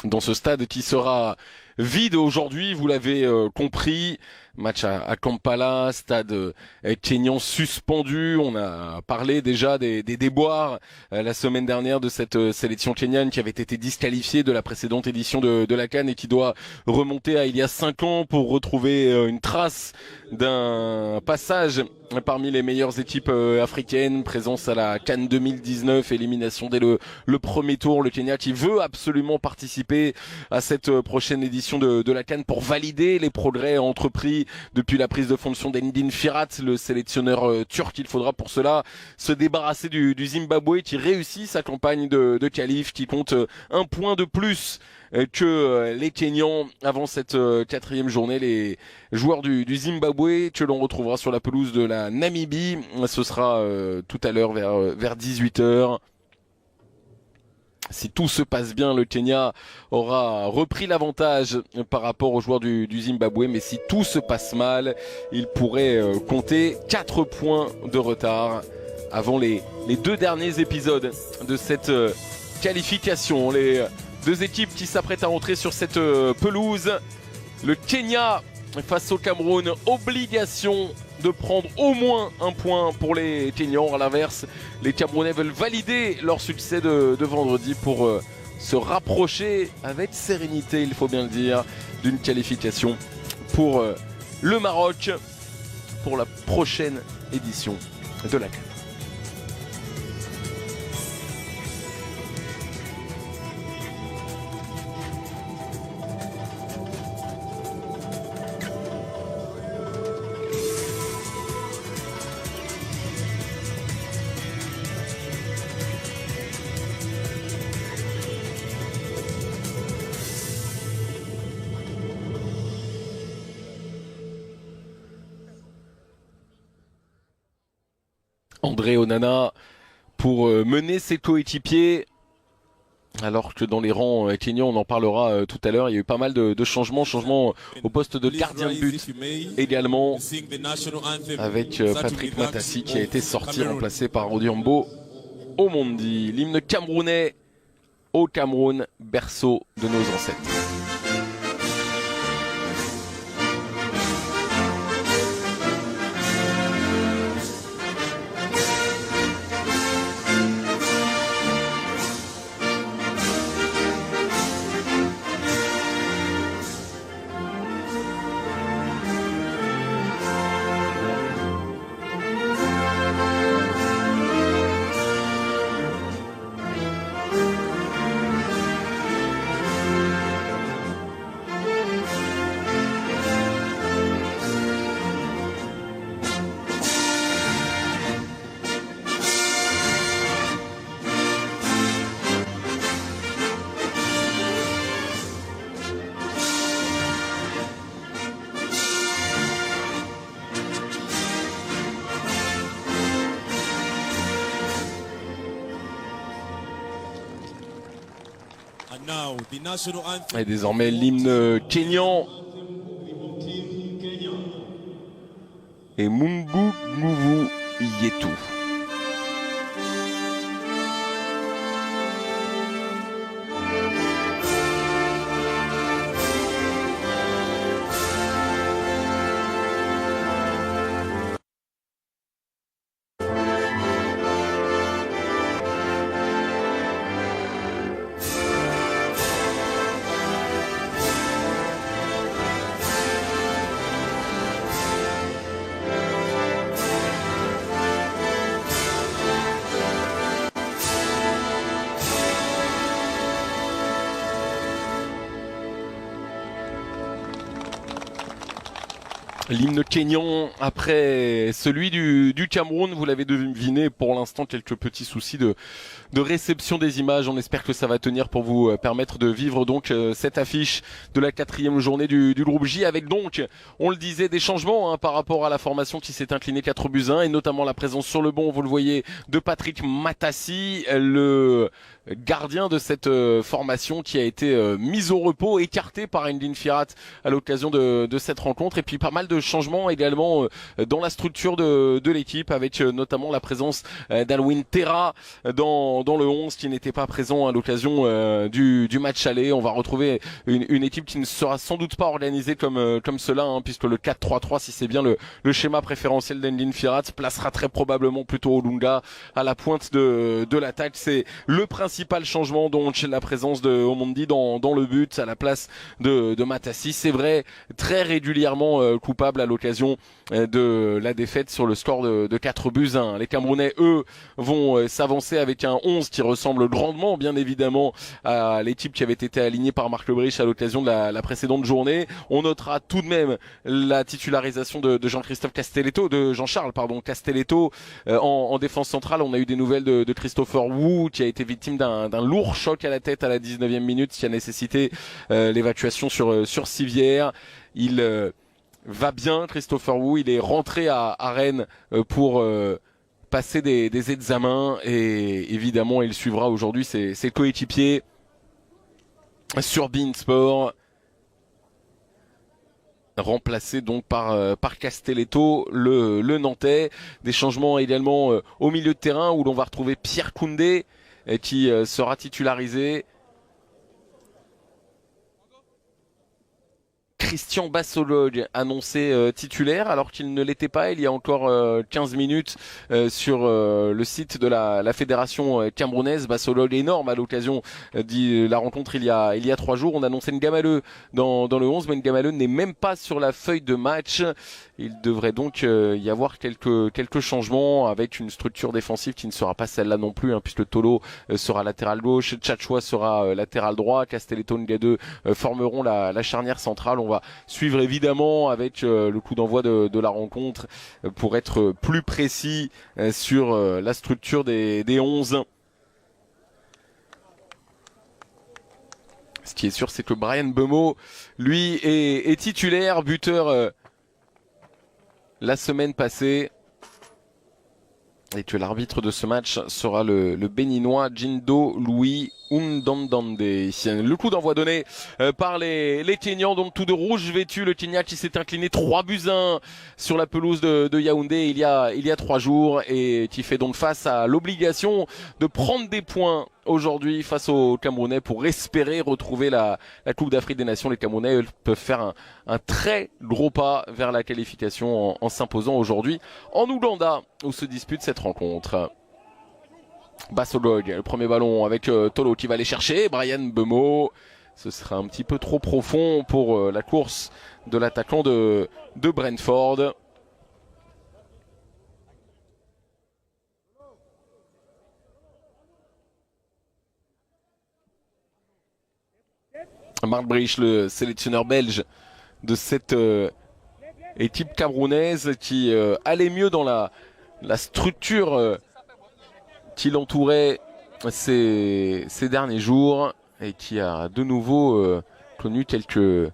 dans ce stade qui sera vide aujourd'hui, vous l'avez compris. Match à Kampala, stade kényan suspendu. On a parlé déjà des déboires la semaine dernière de cette sélection kenyane qui avait été disqualifiée de la précédente édition de la CAN et qui doit remonter à il y a 5 ans pour retrouver une trace d'un passage parmi les meilleures équipes africaines, présence à la CAN 2019, élimination dès le premier tour. Le Kenya qui veut absolument participer à cette prochaine édition de la CAN pour valider les progrès entrepris depuis la prise de fonction d'Endin Firat, le sélectionneur turc. Il faudra pour cela se débarrasser du Zimbabwe qui réussit sa campagne de qualif, qui compte un point de plus que les Kenyans avant cette quatrième journée. Les joueurs du Zimbabwe que l'on retrouvera sur la pelouse de la Namibie, ce sera tout à l'heure vers 18h. Si tout se passe bien, le Kenya aura repris l'avantage par rapport aux joueurs du Zimbabwe, mais si tout se passe mal, il pourrait compter 4 points de retard avant les 2 derniers épisodes de cette qualification. Les 2 équipes qui s'apprêtent à entrer sur cette pelouse. Le Kenya face au Cameroun, obligation de prendre au moins un point pour les Kenyans. À l'inverse, les Camerounais veulent valider leur succès de vendredi pour se rapprocher avec sérénité, il faut bien le dire, d'une qualification pour le Maroc pour la prochaine édition de la CAN. André Onana pour mener ses coéquipiers, alors que dans les rangs kenyans, on en parlera tout à l'heure, il y a eu pas mal de changements au poste de gardien de but également, avec Patrick Matassi qui a été sorti, remplacé par Odiambo Omondi. L'hymne camerounais au Cameroun, berceau de nos ancêtres. Et désormais l'hymne kényan. Et Mungu Nguvu Yetu. L'hymne kényan après celui du Cameroun, vous l'avez deviné, pour l'instant quelques petits soucis de réception des images. On espère que ça va tenir pour vous permettre de vivre donc cette affiche de la 4e journée du groupe J, avec donc, on le disait, des changements par rapport à la formation qui s'est inclinée 4-1, et notamment la présence sur le banc, vous le voyez, de Patrick Matassi, le gardien de cette formation qui a été mise au repos, écarté par Ndine Firat à l'occasion de cette rencontre. Et puis pas mal de changements également dans la structure de l'équipe, avec notamment la présence d'Alwin Terra dans le 11 qui n'était pas présent à l'occasion du match aller. On va retrouver une équipe qui ne sera sans doute pas organisée comme cela, hein, puisque le 4-3-3, si c'est bien le schéma préférentiel d'Ndine Firat, placera très probablement plutôt Olunga à la pointe de l'attaque. C'est le principal changement, donc la présence de Omondi dans le but à la place de Matassi. C'est vrai, très régulièrement coupable à l'occasion de la défaite sur le score de 4-1. Les Camerounais, eux, vont s'avancer avec un 11 qui ressemble grandement, bien évidemment, à l'équipe qui avait été alignée par Marc Lebrich à l'occasion de la précédente journée. On notera tout de même la titularisation de Jean-Christophe Castelletto, de Jean-Charles, pardon, Castelletto en défense centrale. On a eu des nouvelles de Christopher Wu qui a été victime d'un lourd choc à la tête à la 19e minute qui a nécessité l'évacuation sur civière. Il va bien, Christopher Wu. Il est rentré à Rennes pour passer des examens et évidemment il suivra aujourd'hui ses coéquipiers sur beIN Sport, remplacé donc par Castelletto, le Nantais. Des changements également au milieu de terrain où l'on va retrouver Pierre Koundé qui sera titularisé. Christian Basolog annoncé titulaire alors qu'il ne l'était pas il y a encore 15 minutes sur le site de la fédération camerounaise. Basolog énorme à l'occasion de la rencontre il y a 3 jours. On annonçait Ngamaleu dans le 11, mais Ngamaleu n'est même pas sur la feuille de match. Il devrait donc y avoir quelques changements avec une structure défensive qui ne sera pas celle-là non plus, hein, puisque Tolo sera latéral gauche, Tchatchoua sera latéral droit, Castelletto, Ngadeu formeront la charnière centrale. On va suivre évidemment avec le coup d'envoi de la rencontre pour être plus précis sur la structure des 11. Ce qui est sûr, c'est que Bryan Mbeumo, lui, est titulaire, buteur la semaine passée, et que l'arbitre de ce match sera le béninois Jindo Louis Undandande. Le coup d'envoi donné par les Kenyans, donc tout de rouge vêtu. Le Kenya qui s'est incliné 3-1 sur la pelouse de Yaoundé il y a 3 jours et qui fait donc face à l'obligation de prendre des points aujourd'hui face aux Camerounais pour espérer retrouver la Coupe d'Afrique des Nations. Les Camerounais peuvent faire un très gros pas vers la qualification en s'imposant aujourd'hui en Ouganda où se dispute cette rencontre. Basolog, le premier ballon avec Tolo qui va aller chercher. Bryan Mbeumo, ce sera un petit peu trop profond pour la course de l'attaquant de Brentford. Marc Lebrich, le sélectionneur belge de cette équipe camerounaise qui allait mieux dans la structure qui l'entourait ces derniers jours et qui a de nouveau connu quelques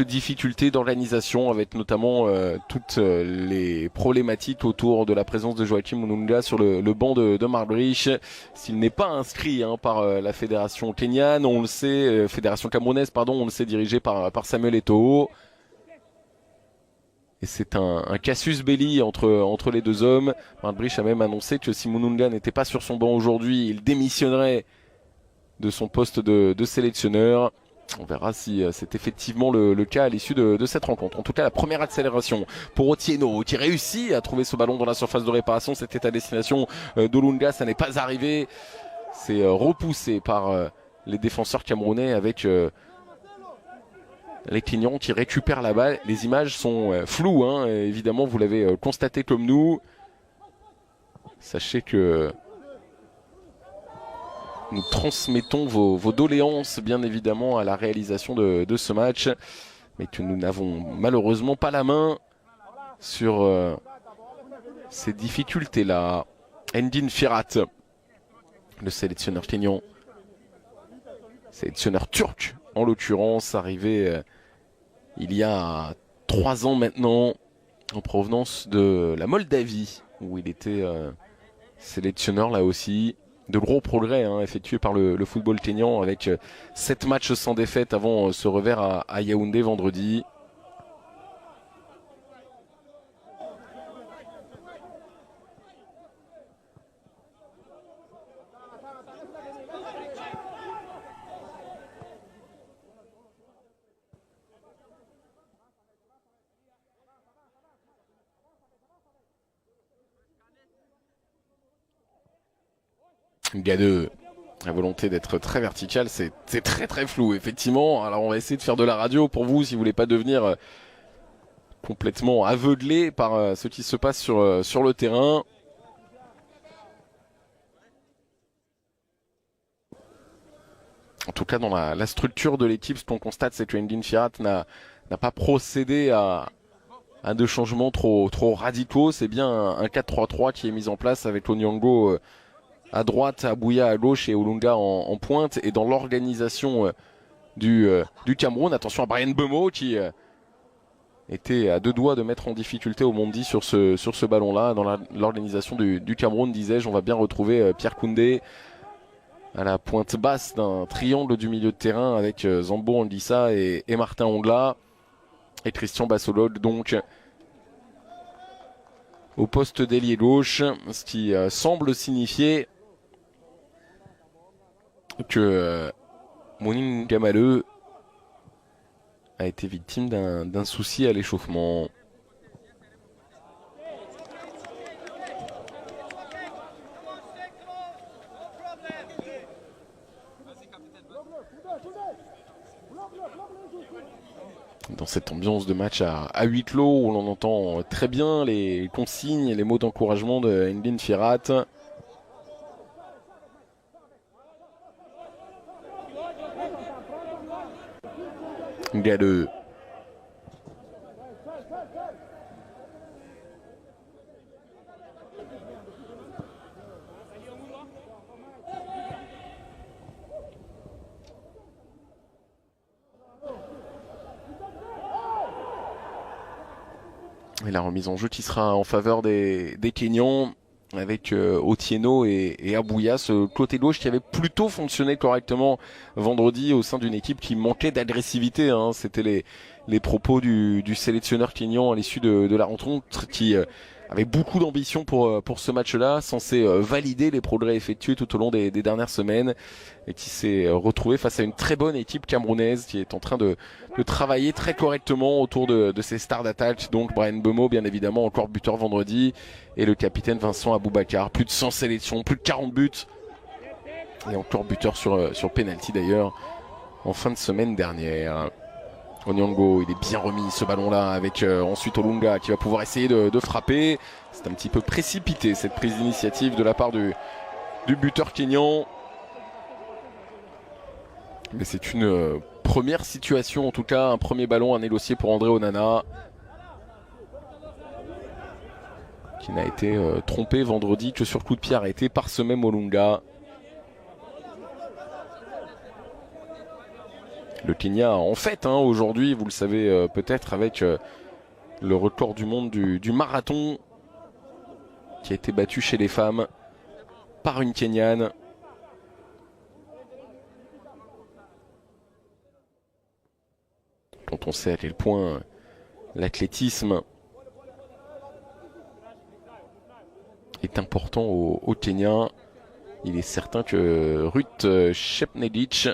difficultés d'organisation, avec notamment toutes les problématiques autour de la présence de Joachim Mununga sur le banc de Marc Lebrich. S'il n'est pas inscrit par la fédération kenyane, on le sait, fédération camerounaise pardon, on le sait, dirigée par Samuel Eto'o. Et c'est un casus belli entre les deux hommes. Marc Lebrich a même annoncé que si Mununga n'était pas sur son banc aujourd'hui, il démissionnerait de son poste de sélectionneur. On verra si c'est effectivement le cas à l'issue de cette rencontre. En tout cas, la première accélération pour Otieno qui réussit à trouver ce ballon dans la surface de réparation. C'était à destination d'Olunga, ça n'est pas arrivé. C'est repoussé par les défenseurs camerounais avec les Kenyans qui récupèrent la balle. Les images sont floues, hein, évidemment, vous l'avez constaté comme nous. Sachez que nous transmettons vos doléances, bien évidemment, à la réalisation de ce match, mais que nous n'avons malheureusement pas la main sur ces difficultés-là. Ndine Firat, le sélectionneur kenyan, sélectionneur turc en l'occurrence, arrivé il y a 3 ans maintenant, en provenance de la Moldavie, où il était sélectionneur là aussi. de gros progrès effectués par le football kényan avec 7 matchs sans défaite avant ce revers à Yaoundé vendredi. Gade, la volonté d'être très vertical, c'est très très flou effectivement. Alors on va essayer de faire de la radio pour vous si vous voulez pas devenir complètement aveuglé par ce qui se passe sur le terrain. En tout cas dans la structure de l'équipe, ce qu'on constate c'est que Ndine Firat n'a pas procédé à de changements trop radicaux. C'est bien un 4-3-3 qui est mis en place avec Onyango à droite, Abouya à gauche et Olunga en pointe. Et dans l'organisation du Cameroun, attention à Brian Bemo qui était à deux doigts de mettre en difficulté Omondi sur ce ballon-là. Dans l'organisation du Cameroun, disais-je, on va bien retrouver Pierre Koundé à la pointe basse d'un triangle du milieu de terrain avec Zambo Anguissa et Martin Ongla et Christian Bassolog donc au poste d'ailier gauche, ce qui semble signifier que Mounin Gamaleu a été victime d'un souci à l'échauffement. Dans cette ambiance de match à huis clos où l'on entend très bien les consignes et les mots d'encouragement de Ndine Firat. Gade. Et la remise en jeu qui sera en faveur des Kenyans avec Otieno et Abouya, ce côté gauche qui avait plutôt fonctionné correctement vendredi au sein d'une équipe qui manquait d'agressivité. C'était les propos du sélectionneur kenyan à l'issue de la rencontre qui avait beaucoup d'ambition pour ce match-là, censé valider les progrès effectués tout au long des dernières semaines et qui s'est retrouvé face à une très bonne équipe camerounaise qui est en train de travailler très correctement autour de ses stars d'attaque. Donc Brian Bemo, bien évidemment, encore buteur vendredi, et le capitaine Vincent Aboubakar. Plus de 100 sélections, plus de 40 buts, et encore buteur sur penalty d'ailleurs en fin de semaine dernière. Onyango, il est bien remis ce ballon-là avec ensuite Olunga qui va pouvoir essayer de frapper. C'est un petit peu précipité cette prise d'initiative de la part du buteur kényan. Mais c'est une première situation, en tout cas un premier ballon à négocier pour André Onana, qui n'a été trompé vendredi que sur coup de pied arrêté par ce même Olunga. Le Kenya en fait aujourd'hui, vous le savez peut-être, avec le record du monde du marathon qui a été battu chez les femmes par une Kenyane. Quand on sait à quel point l'athlétisme est important au Kenya, il est certain que Ruth Shepnedich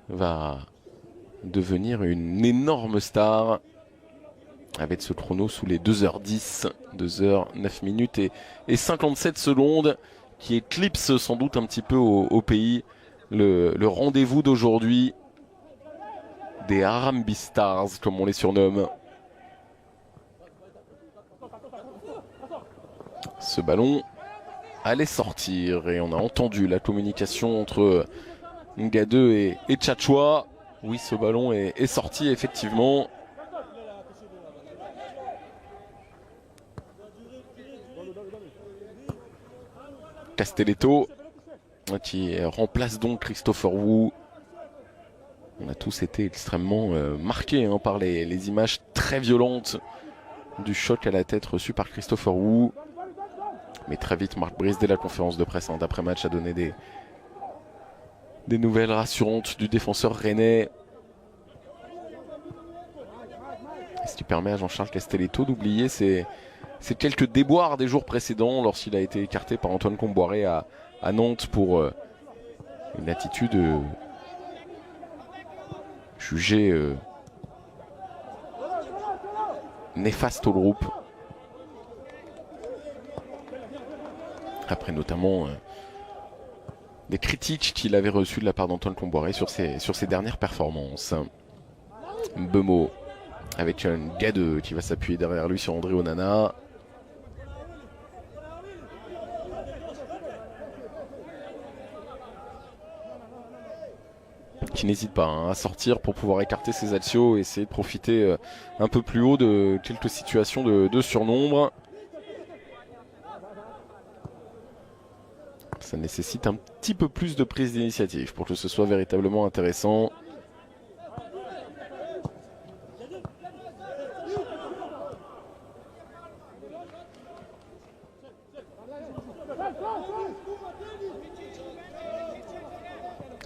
va devenir une énorme star avec ce chrono sous les 2h10, 2h09 minutes et 57 secondes qui éclipse sans doute un petit peu au pays le rendez-vous d'aujourd'hui des Harambee Stars comme on les surnomme. Ce ballon allait sortir et on a entendu la communication entre Ngade et Tchatchoua. Oui, ce ballon est sorti effectivement. Castelletto qui remplace donc Christopher Wu. On a tous été extrêmement marqués par les images très violentes du choc à la tête reçu par Christopher Wu. Mais très vite, Marc Brice, dès la conférence de presse d'après-match, a donné des nouvelles rassurantes du défenseur rennais. Ce qui permet à Jean-Charles Castelletto d'oublier ces quelques déboires des jours précédents lorsqu'il a été écarté par Antoine Comboiré à Nantes pour une attitude jugée néfaste au groupe. Après notamment des critiques qu'il avait reçues de la part d'Antoine Comboiré sur ses dernières performances. Bemo avec un Gadeux qui va s'appuyer derrière lui sur André Onana. Qui n'hésite pas à sortir pour pouvoir écarter ses actions et essayer de profiter un peu plus haut de quelques situations de surnombre. Ça nécessite un petit peu plus de prise d'initiative pour que ce soit véritablement intéressant.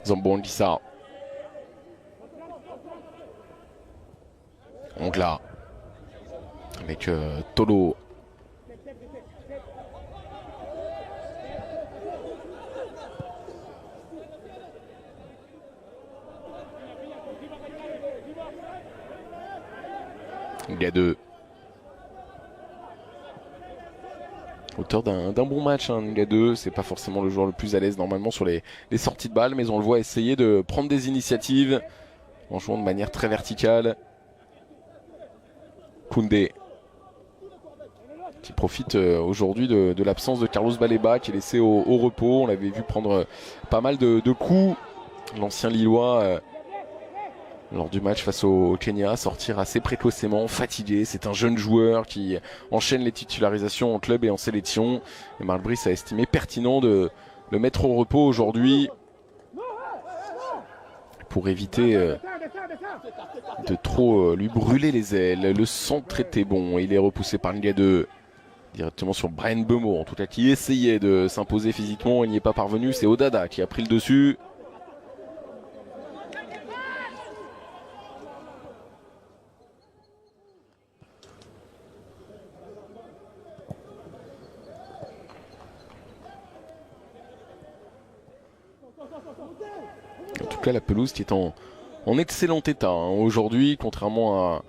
Zambo Anguissa. Ongla. Avec Tolo. Gadeux. Auteur d'un bon match, Gadeux. C'est pas forcément le joueur le plus à l'aise normalement sur les sorties de balles, mais on le voit essayer de prendre des initiatives en jouant de manière très verticale. Koundé qui profite aujourd'hui de l'absence de Carlos Baleba qui est laissé au repos. On l'avait vu prendre pas mal de coups. L'ancien Lillois lors du match face au Kenya, sortir assez précocement, fatigué. C'est un jeune joueur qui enchaîne les titularisations en club et en sélection. Et Marc Brice a estimé pertinent de le mettre au repos aujourd'hui pour éviter de trop lui brûler les ailes. Le centre était bon. Il est repoussé par Ngadeux directement sur Brian Bemo, en tout cas qui essayait de s'imposer physiquement. Il n'y est pas parvenu. C'est Odada qui a pris le dessus. En tout cas, la pelouse qui est en excellent état aujourd'hui, contrairement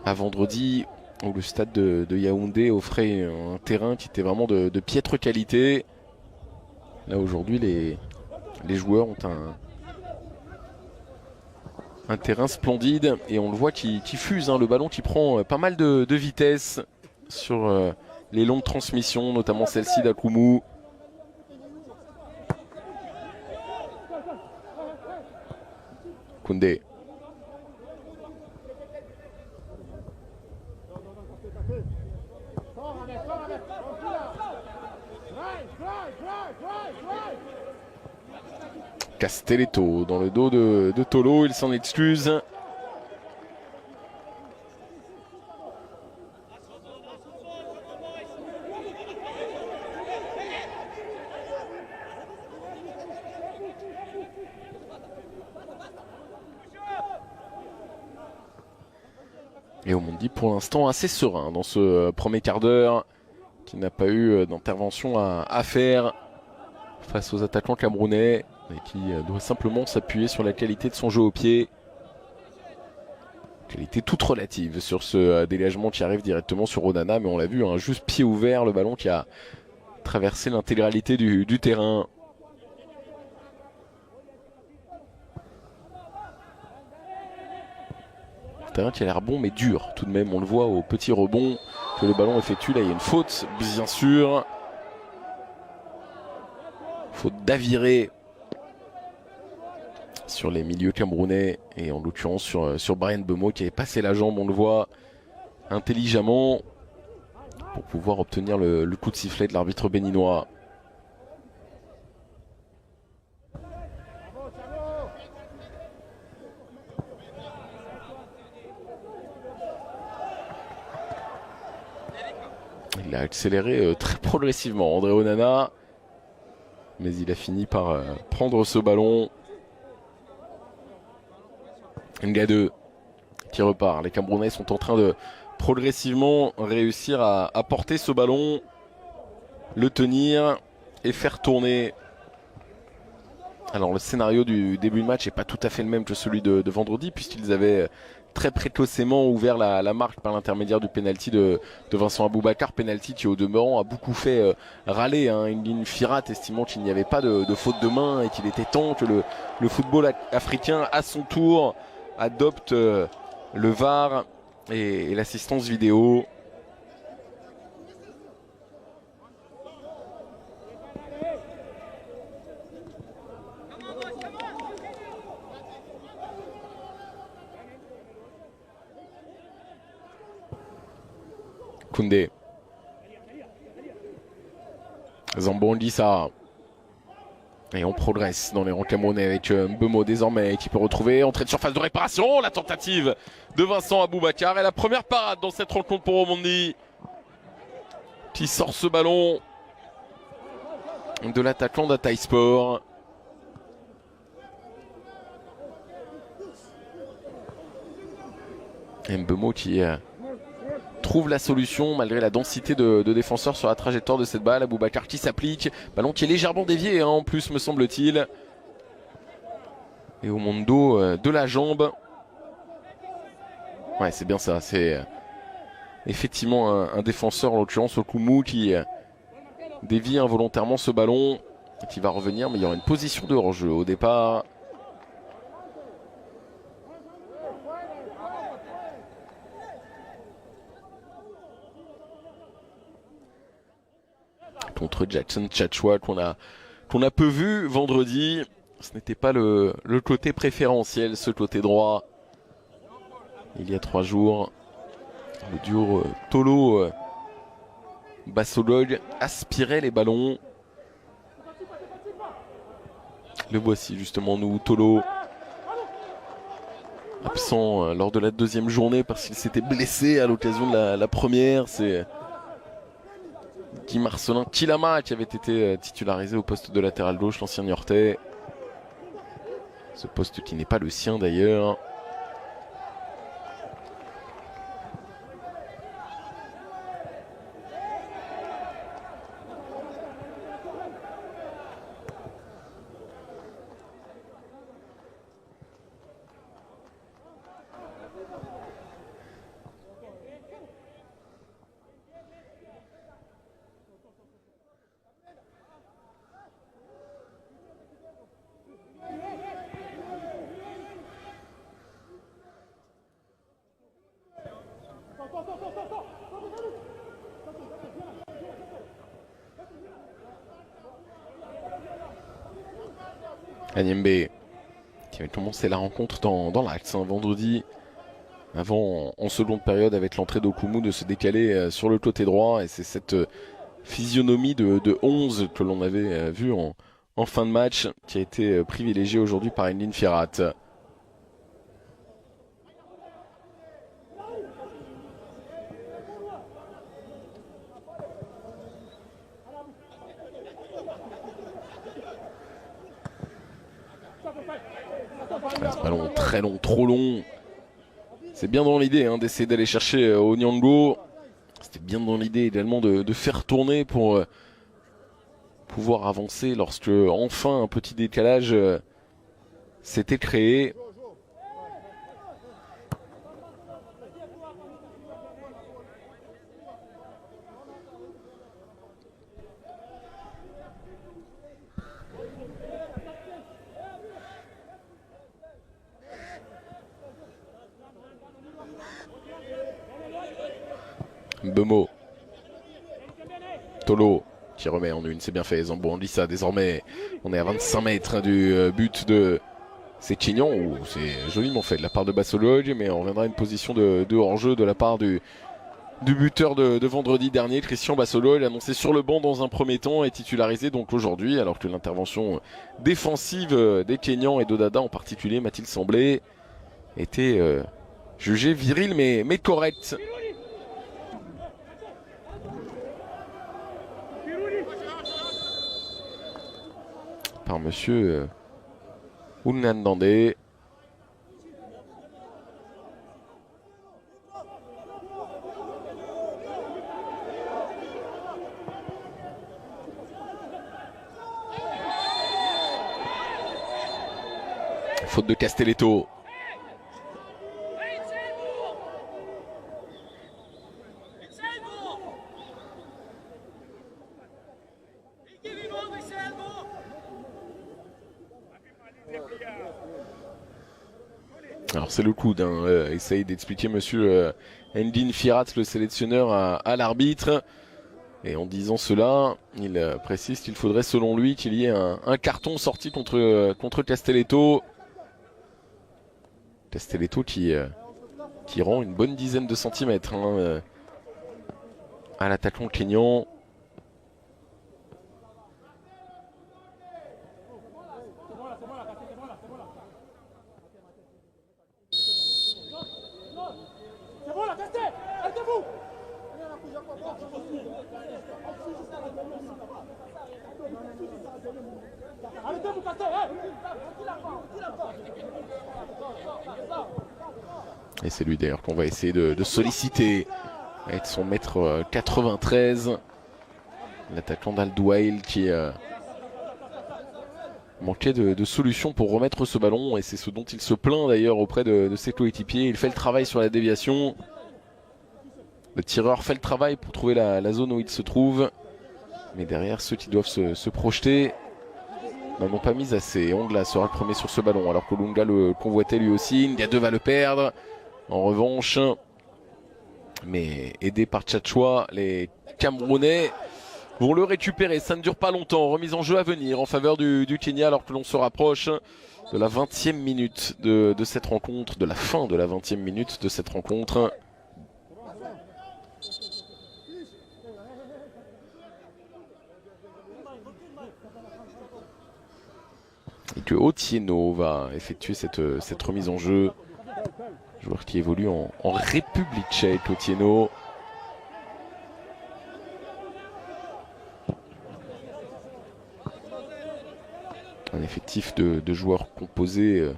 à vendredi où le stade de Yaoundé offrait un terrain qui était vraiment de piètre qualité. Là aujourd'hui, les joueurs ont un terrain splendide et on le voit qui fuse, le ballon qui prend pas mal de vitesse sur les longues transmissions, notamment celle-ci d'Akoumou. Koundé. Castelletto dans le dos de Tolo, il s'en excuse. Et Omondi pour l'instant assez serein dans ce premier quart d'heure, qui n'a pas eu d'intervention à faire face aux attaquants camerounais et qui doit simplement s'appuyer sur la qualité de son jeu au pied. Qualité toute relative sur ce dégagement qui arrive directement sur Onana, mais on l'a vu, juste pied ouvert, le ballon qui a traversé l'intégralité du terrain. Terrain qui a l'air bon mais dur tout de même, on le voit au petit rebond que le ballon effectue. Là il y a une faute bien sûr, faute d'Aviré sur les milieux camerounais et en l'occurrence sur Brian Bemo qui avait passé la jambe, on le voit intelligemment pour pouvoir obtenir le coup de sifflet de l'arbitre béninois. Il a accéléré très progressivement, André Onana. Mais il a fini par prendre ce ballon. Nga2 qui repart. Les Camerounais sont en train de progressivement réussir à porter ce ballon, le tenir et faire tourner. Alors le scénario du début de match n'est pas tout à fait le même que celui de vendredi, puisqu'ils avaient très précocement ouvert la marque par l'intermédiaire du penalty de Vincent Aboubakar, penalty qui au demeurant a beaucoup fait râler une ligne Firat, estimant qu'il n'y avait pas de faute de main et qu'il était temps que le football africain à son tour adopte le VAR et l'assistance vidéo. Koundé. Zambo Ndissa. Et on progresse dans les rangs camerounais avec Mbeumo désormais qui peut retrouver entrée de surface de réparation. La tentative de Vincent Aboubakar et la première parade dans cette rencontre pour Omondi qui sort ce ballon de l'attaquant d'Ataï Sport. Mbeumo qui trouve la solution malgré la densité de défenseurs sur la trajectoire de cette balle. Aboubakar qui s'applique, ballon qui est légèrement dévié en plus me semble-t-il. Et au Mondo de la jambe. Ouais, c'est bien ça, c'est effectivement un défenseur en l'occurrence Okumu qui dévie involontairement ce ballon et qui va revenir, mais il y aura une position de hors-jeu au départ. Contre Jackson Tchatchoua qu'on a peu vu vendredi. Ce n'était pas le côté préférentiel, ce côté droit. Il y a 3 jours, le duo Tolo Bassolog aspirait les ballons. Le voici justement nous, Tolo. Absent lors de la deuxième journée parce qu'il s'était blessé à l'occasion de la première. C'est Guy Marcelin Kilama qui avait été titularisé au poste de latéral gauche, l'ancien Niortais. Ce poste qui n'est pas le sien d'ailleurs. Anyembe qui avait commencé la rencontre dans l'axe vendredi avant en seconde période avec l'entrée d'Okumu de se décaler sur le côté droit, et c'est cette physionomie de 11 que l'on avait vu en fin de match qui a été privilégiée aujourd'hui par Enlin Firat. Ce ballon très long, trop long. C'est bien dans l'idée d'essayer d'aller chercher Onyango. C'était bien dans l'idée également de faire tourner pour pouvoir avancer lorsque enfin un petit décalage s'était créé. Mbeumo. Tolo qui remet en une, c'est bien fait. Zambo Ndissa désormais. On est à 25 mètres du but de Séchignan, où c'est joliment fait de la part de Bassolog, mais on reviendra à une position de hors-jeu de la part du buteur de vendredi dernier, Christian Bassolog, annoncé sur le banc dans un premier temps et titularisé donc aujourd'hui, alors que l'intervention défensive des Kenyans et d'Odada en particulier, m'a-t-il semblé, était jugée virile mais correcte. par monsieur Ounandandé. Faute de Castelletto. Alors c'est le coude, hein. Essaye d'expliquer monsieur Ndine Firat, le sélectionneur, à l'arbitre. Et en disant cela, il précise qu'il faudrait selon lui qu'il y ait un carton sorti contre Castelletto. Castelletto qui rend une bonne dizaine de centimètres à l'attaquant kényan. Et c'est lui d'ailleurs qu'on va essayer de solliciter avec son mètre 93. L'attaquant d'Al-Douail qui manquait de solutions pour remettre ce ballon. Et c'est ce dont il se plaint d'ailleurs auprès de ses coéquipiers. Il fait le travail sur la déviation. Le tireur fait le travail pour trouver la zone où il se trouve. Mais derrière, ceux qui doivent se projeter n'ont pas mis assez. Ongla sera le premier sur ce ballon alors qu'Olunga le convoitait lui aussi. Ndiaye va le perdre. En revanche, mais aidé par Tchatchoua, les Camerounais vont le récupérer. Ça ne dure pas longtemps. Remise en jeu à venir en faveur du Kenya alors que l'on se rapproche de la 20e minute de cette rencontre, de la fin de la 20e minute de cette rencontre. Et que Otieno va effectuer cette remise en jeu. Joueur qui évolue en République tchèque, Otieno. Un effectif de joueurs composés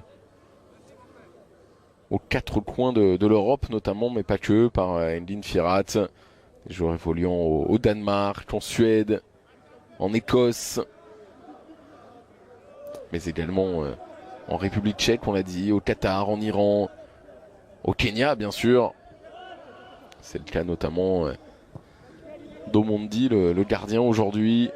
aux quatre coins de l'Europe notamment, mais pas que, par Ndine Firat. Des joueurs évoluant au Danemark, en Suède, en Écosse, mais également en République tchèque, on l'a dit, au Qatar, en Iran, au Kenya bien sûr. C'est le cas notamment d'Omondi, le gardien aujourd'hui.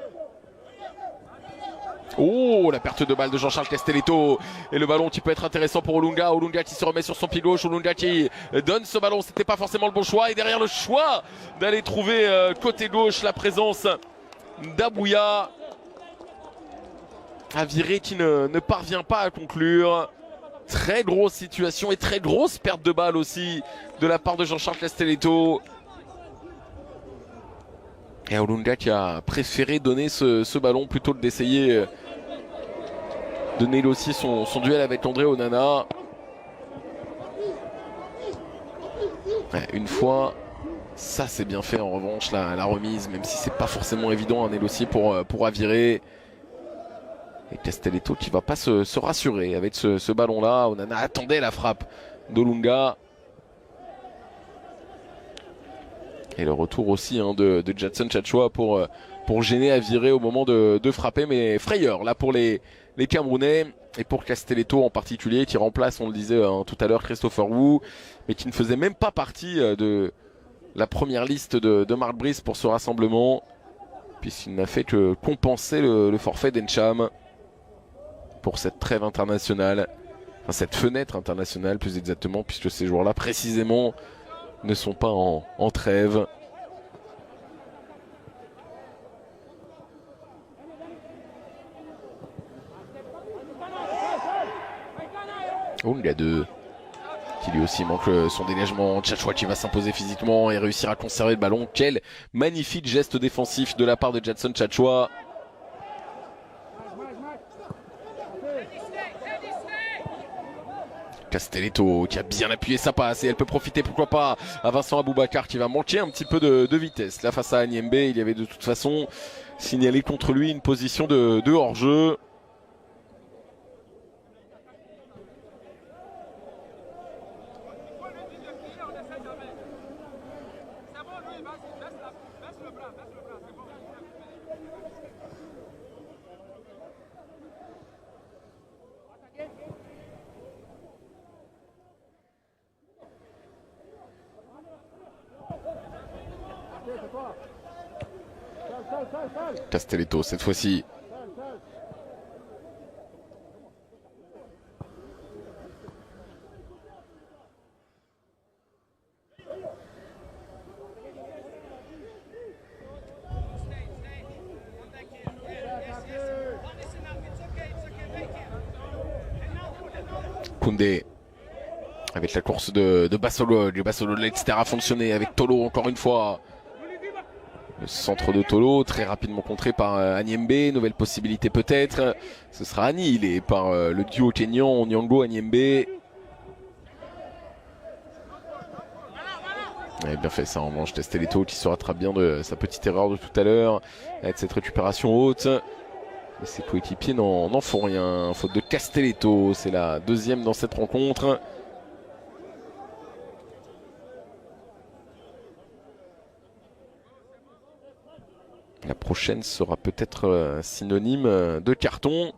Oh, la perte de balle de Jean-Charles Castelletto. Et le ballon qui peut être intéressant pour Olunga. Olunga qui se remet sur son pied gauche. Olunga qui donne ce ballon. C'était pas forcément le bon choix. Et derrière le choix d'aller trouver côté gauche la présence d'Abouya. Aviré qui ne parvient pas à conclure. Très grosse situation et très grosse perte de balle aussi de la part de Jean-Charles Castelletto. Et Olunga qui a préféré donner ce ballon plutôt que d'essayer de négocier son duel avec André Onana. Ouais, une fois, ça c'est bien fait en revanche, la remise, même si c'est pas forcément évident à négocier pour Aviré. Et Castelletto qui va pas se rassurer avec ce ballon-là. Onana attendait la frappe d'Olunga. Et le retour aussi de Jadson Tchatchoua pour gêner Aviré au moment de frapper. Mais frayeur là pour les Camerounais et pour Castelletto en particulier qui remplace, on le disait tout à l'heure, Christopher Wu. Mais qui ne faisait même pas partie de la première liste de Marc Brice pour ce rassemblement. Puisqu'il n'a fait que compenser le forfait d'Encham pour cette trêve internationale, enfin cette fenêtre internationale plus exactement, puisque ces joueurs-là précisément ne sont pas en trêve. Onga 2 qui lui aussi manque son dégagement. Tchatchoua qui va s'imposer physiquement et réussir à conserver le ballon. Quel magnifique geste défensif de la part de Jadson Tchatchoua. Castelletto qui a bien appuyé sa passe et elle peut profiter pourquoi pas à Vincent Aboubakar qui va manquer un petit peu de vitesse. Là face à Anyembe, il y avait de toute façon signalé contre lui une position de hors-jeu. Castelletto cette fois-ci. Koundé avec la course de Basolol. Basolol, etc. a fonctionné avec Tolo encore une fois. Le centre de Tolo, très rapidement contré par Anyembe. Nouvelle possibilité peut-être. Ce sera annihilé par le duo kényan Onyango-Anyembe. Bien fait ça en manche. Castelletto qui se rattrape bien de sa petite erreur de tout à l'heure. Avec cette récupération haute. Et ses coéquipiers n'en font rien. Faute de Castelletto. C'est la deuxième dans cette rencontre. La prochaine sera peut-être synonyme de carton.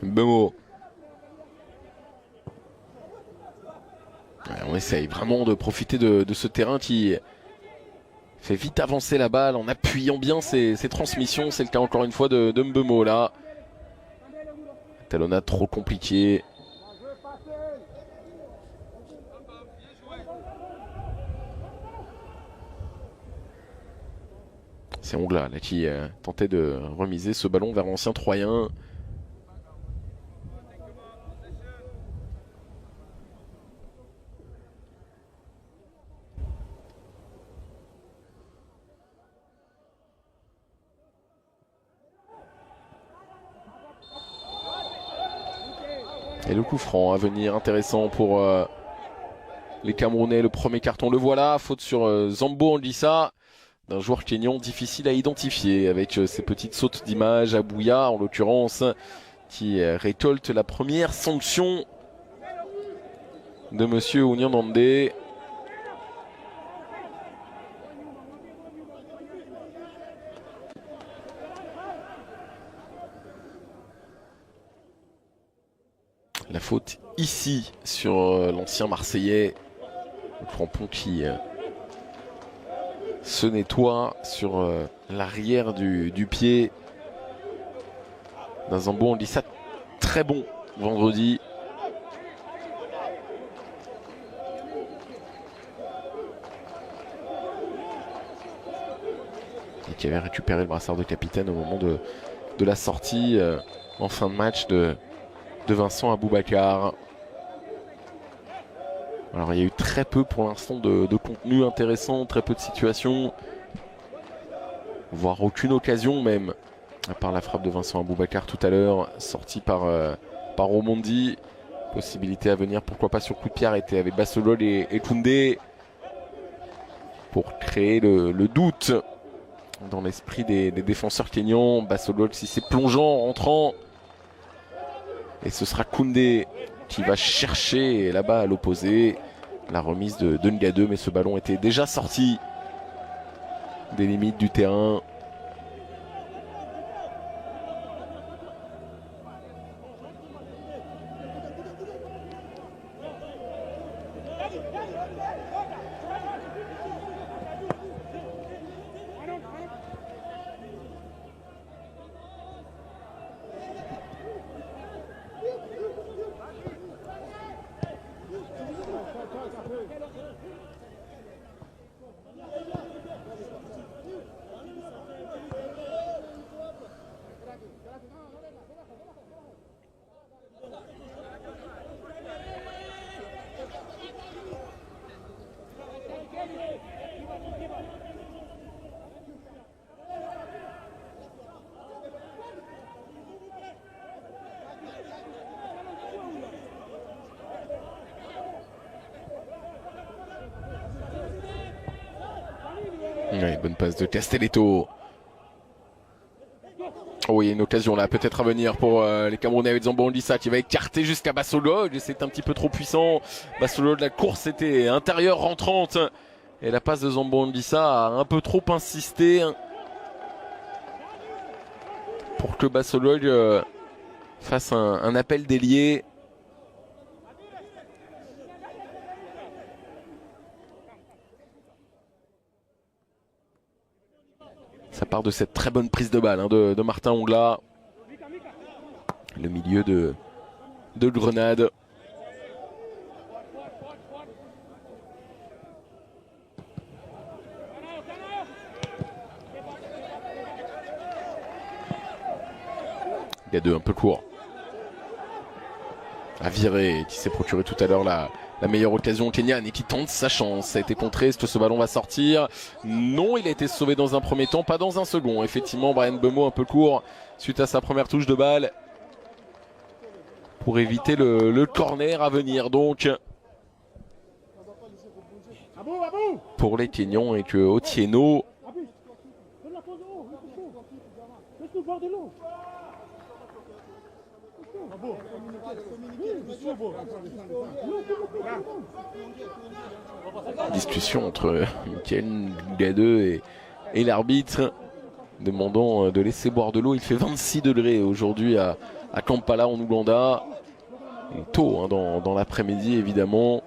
Bemo. On essaye vraiment de profiter de ce terrain qui fait vite avancer la balle en appuyant bien ses transmissions. C'est le cas encore une fois de Mbemo là. Talonnade trop compliqué. C'est Ongla là qui tentait de remiser ce ballon vers l'ancien Troyen. Et le coup franc à venir, intéressant pour les Camerounais. Le premier carton, le voilà. Faute sur Zambo Anguissa, d'un joueur kényan difficile à identifier avec ses petites sautes d'image à Bouya en l'occurrence, qui récolte la première sanction de monsieur Onyanandé. La faute ici sur l'ancien Marseillais. Le crampon qui se nettoie sur l'arrière du pied d'un Zambo Anguissa très bon vendredi. Et qui avait récupéré le brassard de capitaine au moment de la sortie en fin de match de Vincent Aboubakar. Alors il y a eu très peu pour l'instant de contenu intéressant, très peu de situations, voire aucune occasion même, à part la frappe de Vincent Aboubakar tout à l'heure, sortie par Omondi. Possibilité à venir, pourquoi pas sur coup de pied arrêté avec Basolol et Koundé, pour créer le doute dans l'esprit des défenseurs kényans. Basolol si c'est plongeant, rentrant. Et ce sera Koundé qui va chercher là-bas à l'opposé la remise de Ngadeu, mais ce ballon était déjà sorti des limites du terrain. Ouais, bonne passe de Castelletto. Oh, il y a une occasion là, peut-être à venir pour les Camerounais avec Zambo Ondissa qui va écarter jusqu'à Bassolog. C'est un petit peu trop puissant. Bassolog, la course était intérieure rentrante. Et la passe de Zambo Ondissa a un peu trop insisté pour que Bassolog fasse un appel délié. Ça part de cette très bonne prise de balle de Martin Ongla. Le milieu de Grenade. Il y a deux un peu court. À virer, qui s'est procuré tout à l'heure la meilleure occasion Kenyan et qui tente sa chance. Ça a été contré, est-ce que ce ballon va sortir? Non, il a été sauvé dans un premier temps, pas dans un second. Effectivement, Bryan Mbeumo un peu court suite à sa première touche de balle pour éviter le corner à venir. Donc pour les Kenyans et que Otieno discussion entre Michael Gadeux et l'arbitre demandant de laisser boire de l'eau. Il fait 26 degrés aujourd'hui à Kampala en Ouganda. Et tôt dans l'après-midi évidemment.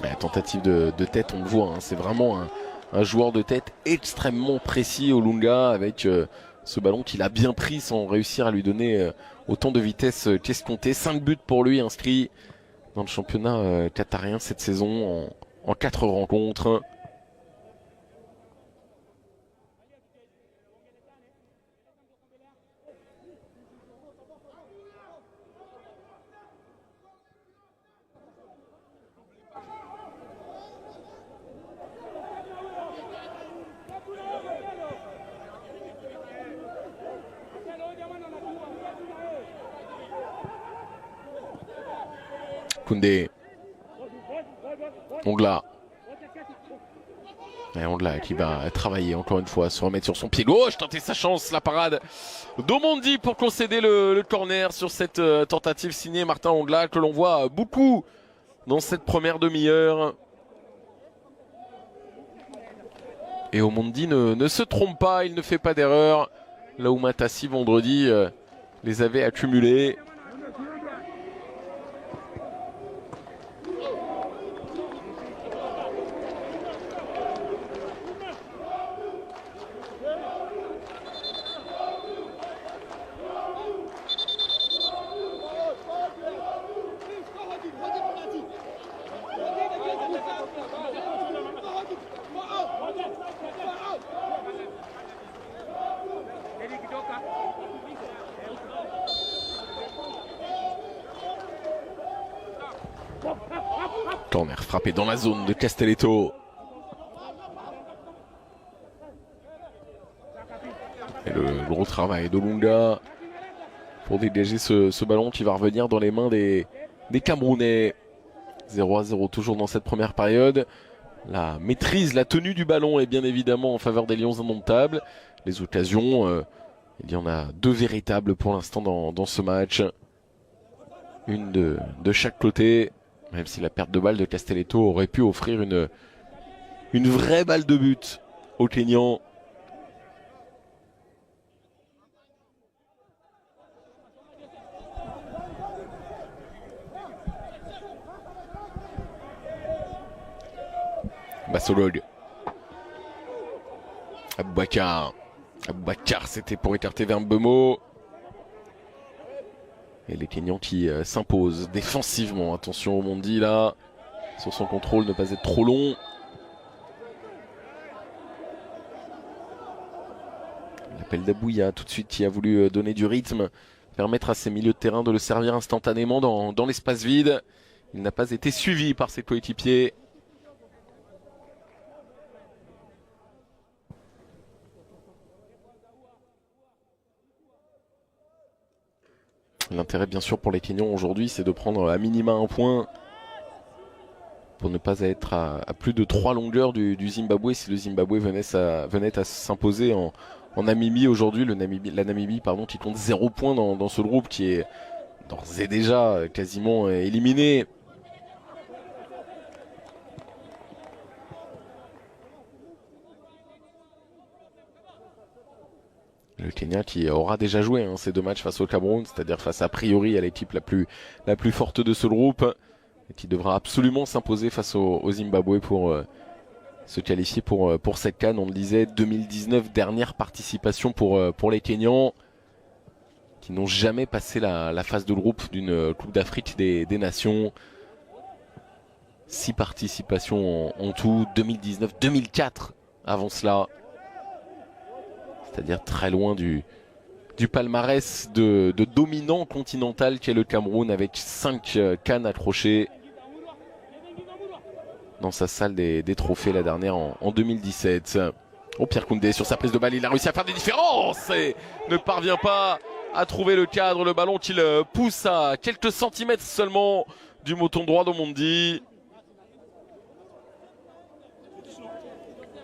La tentative de tête, on le voit, c'est vraiment un joueur de tête extrêmement précis Olunga avec ce ballon qu'il a bien pris sans réussir à lui donner autant de vitesse qu'escompté. 5 buts pour lui inscrits dans le championnat qatarien cette saison en 4 rencontres. Koundé. Ongla. Et Ongla qui va travailler encore une fois, se remettre sur son pied gauche, tenter sa chance, la parade d'Omondi pour concéder le corner sur cette tentative signée Martin Ongla que l'on voit beaucoup dans cette première demi-heure. Et Omondi ne se trompe pas, il ne fait pas d'erreur. Là où Matassi vendredi les avait accumulés. Corner frappé dans la zone de Castelletto. Et le gros travail d'Olunga pour dégager ce ballon qui va revenir dans les mains des Camerounais. 0-0 toujours dans cette première période. La maîtrise, la tenue du ballon est bien évidemment en faveur des Lions indomptables. Les occasions, il y en a deux véritables pour l'instant dans ce match. Une de chaque côté. Même si la perte de balle de Castelletto aurait pu offrir une vraie balle de but aux Kenyans. Bassolog. Aboubakar. Aboubakar, c'était pour écarter vers Mbeumo. Et les Kenyans qui s'imposent défensivement. Attention au Mondi là. Sur son contrôle, ne pas être trop long. L'appel d'Abouya tout de suite qui a voulu donner du rythme. Permettre à ses milieux de terrain de le servir instantanément dans l'espace vide. Il n'a pas été suivi par ses coéquipiers. L'intérêt bien sûr pour les Kenyans aujourd'hui, c'est de prendre à minima un point pour ne pas être à plus de 3 longueurs du Zimbabwe si le Zimbabwe venait à s'imposer en Namibie aujourd'hui. La Namibie pardon, qui compte 0 points dans ce groupe, qui est d'ores et déjà quasiment éliminé. Le Kenya qui aura déjà joué ces 2 matchs face au Cameroun, c'est-à-dire face a priori à l'équipe la plus forte de ce groupe, et qui devra absolument s'imposer face au Zimbabwe pour se qualifier pour cette CAN. On le disait, 2019, dernière participation pour les Kenyans, qui n'ont jamais passé la phase de groupe d'une Coupe d'Afrique des Nations. 6 participations en tout, 2019, 2004 avant cela. C'est-à-dire très loin du palmarès de dominant continental qu'est le Cameroun, avec 5 cannes accrochées dans sa salle des trophées, la dernière en 2017. Oh, Pierre Koundé sur sa prise de balle, il a réussi à faire des différences et ne parvient pas à trouver le cadre. Le ballon qu'il pousse à quelques centimètres seulement du moton droit d'Omondi.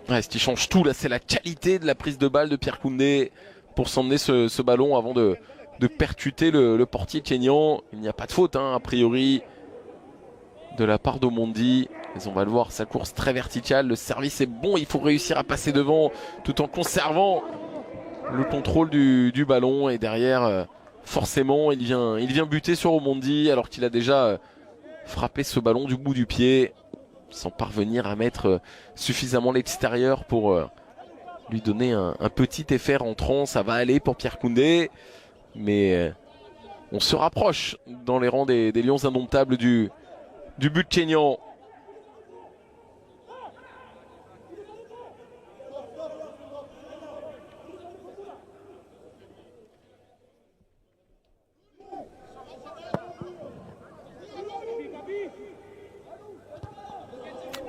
Ouais, ce qui change tout là, c'est la qualité de la prise de balle de Pierre Koundé pour s'emmener ce ballon avant de percuter le portier kényan. Il n'y a pas de faute a priori de la part d'Omondi. Mais on va le voir, sa course très verticale, le service est bon, il faut réussir à passer devant tout en conservant le contrôle du ballon. Et derrière, forcément, il vient buter sur Omondi alors qu'il a déjà frappé ce ballon du bout du pied, sans parvenir à mettre suffisamment l'extérieur pour lui donner un petit effet rentrant. Ça va aller pour Pierre Koundé, mais on se rapproche dans les rangs des Lions indomptables du but kényan.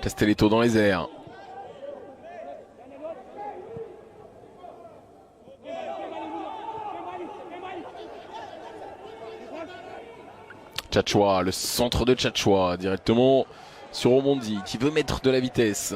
Castelletto dans les airs. Tchatchoua, le centre de Tchatchoua, directement sur Omondi, qui veut mettre de la vitesse.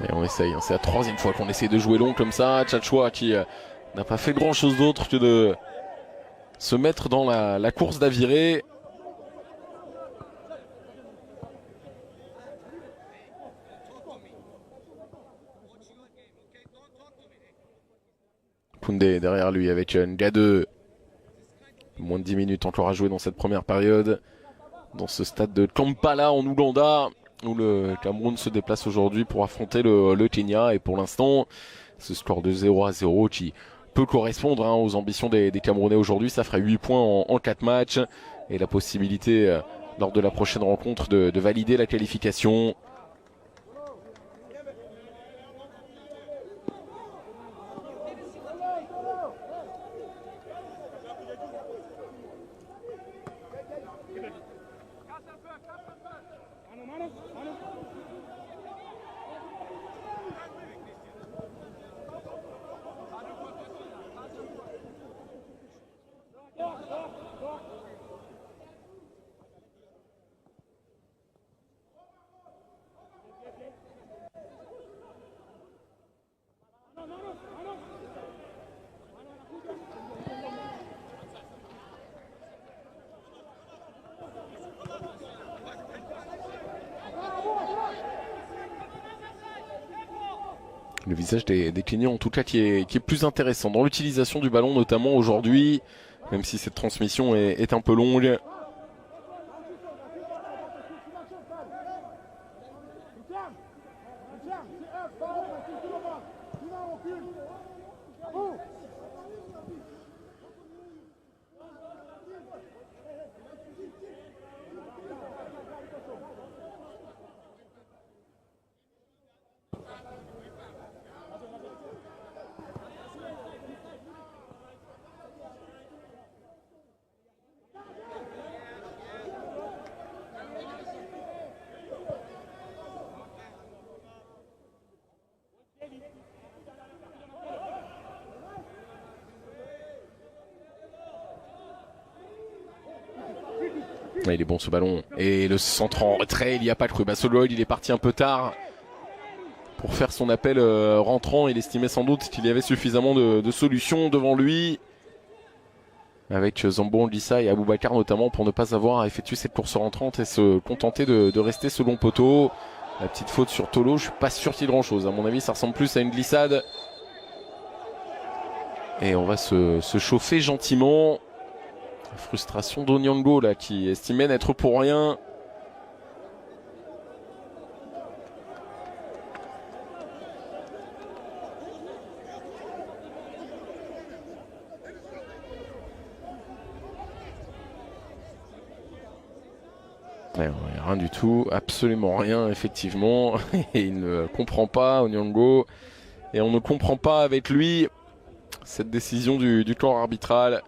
Et on essaye, c'est la 3e fois qu'on essaye de jouer long comme ça. Tchatchoua qui n'a pas fait grand chose d'autre que de se mettre dans la course d'Aviré. Koundé derrière lui avec Ngade. Moins de 10 minutes encore à jouer dans cette première période, dans ce stade de Kampala en Ouganda, où le Cameroun se déplace aujourd'hui pour affronter le Kenya. Et pour l'instant, ce score de 0-0 qui peut correspondre aux ambitions des Camerounais aujourd'hui. Ça fera 8 points en 4 matchs et la possibilité lors de la prochaine rencontre de valider la qualification. Le visage des Kenyans en tout cas qui est plus intéressant dans l'utilisation du ballon notamment aujourd'hui, même si cette transmission est un peu longue. Il est bon ce ballon. Et le centre en retrait, il n'y a pas cru. Soloid, il est parti un peu tard pour faire son appel rentrant. Il estimait sans doute qu'il y avait suffisamment de solutions devant lui. Avec Zambo Anguissa et Aboubakar notamment pour ne pas avoir à effectuer cette course rentrante et se contenter de rester ce long poteau. La petite faute sur Tolo, je suis pas sûr qu'il y ait grand chose. À mon avis, ça ressemble plus à une glissade. Et on va se chauffer gentiment. Frustration d'Onyango là qui estimait n'être pour rien. Rien du tout, absolument rien effectivement. Et il ne comprend pas Onyango. Et on ne comprend pas avec lui cette décision du corps arbitral.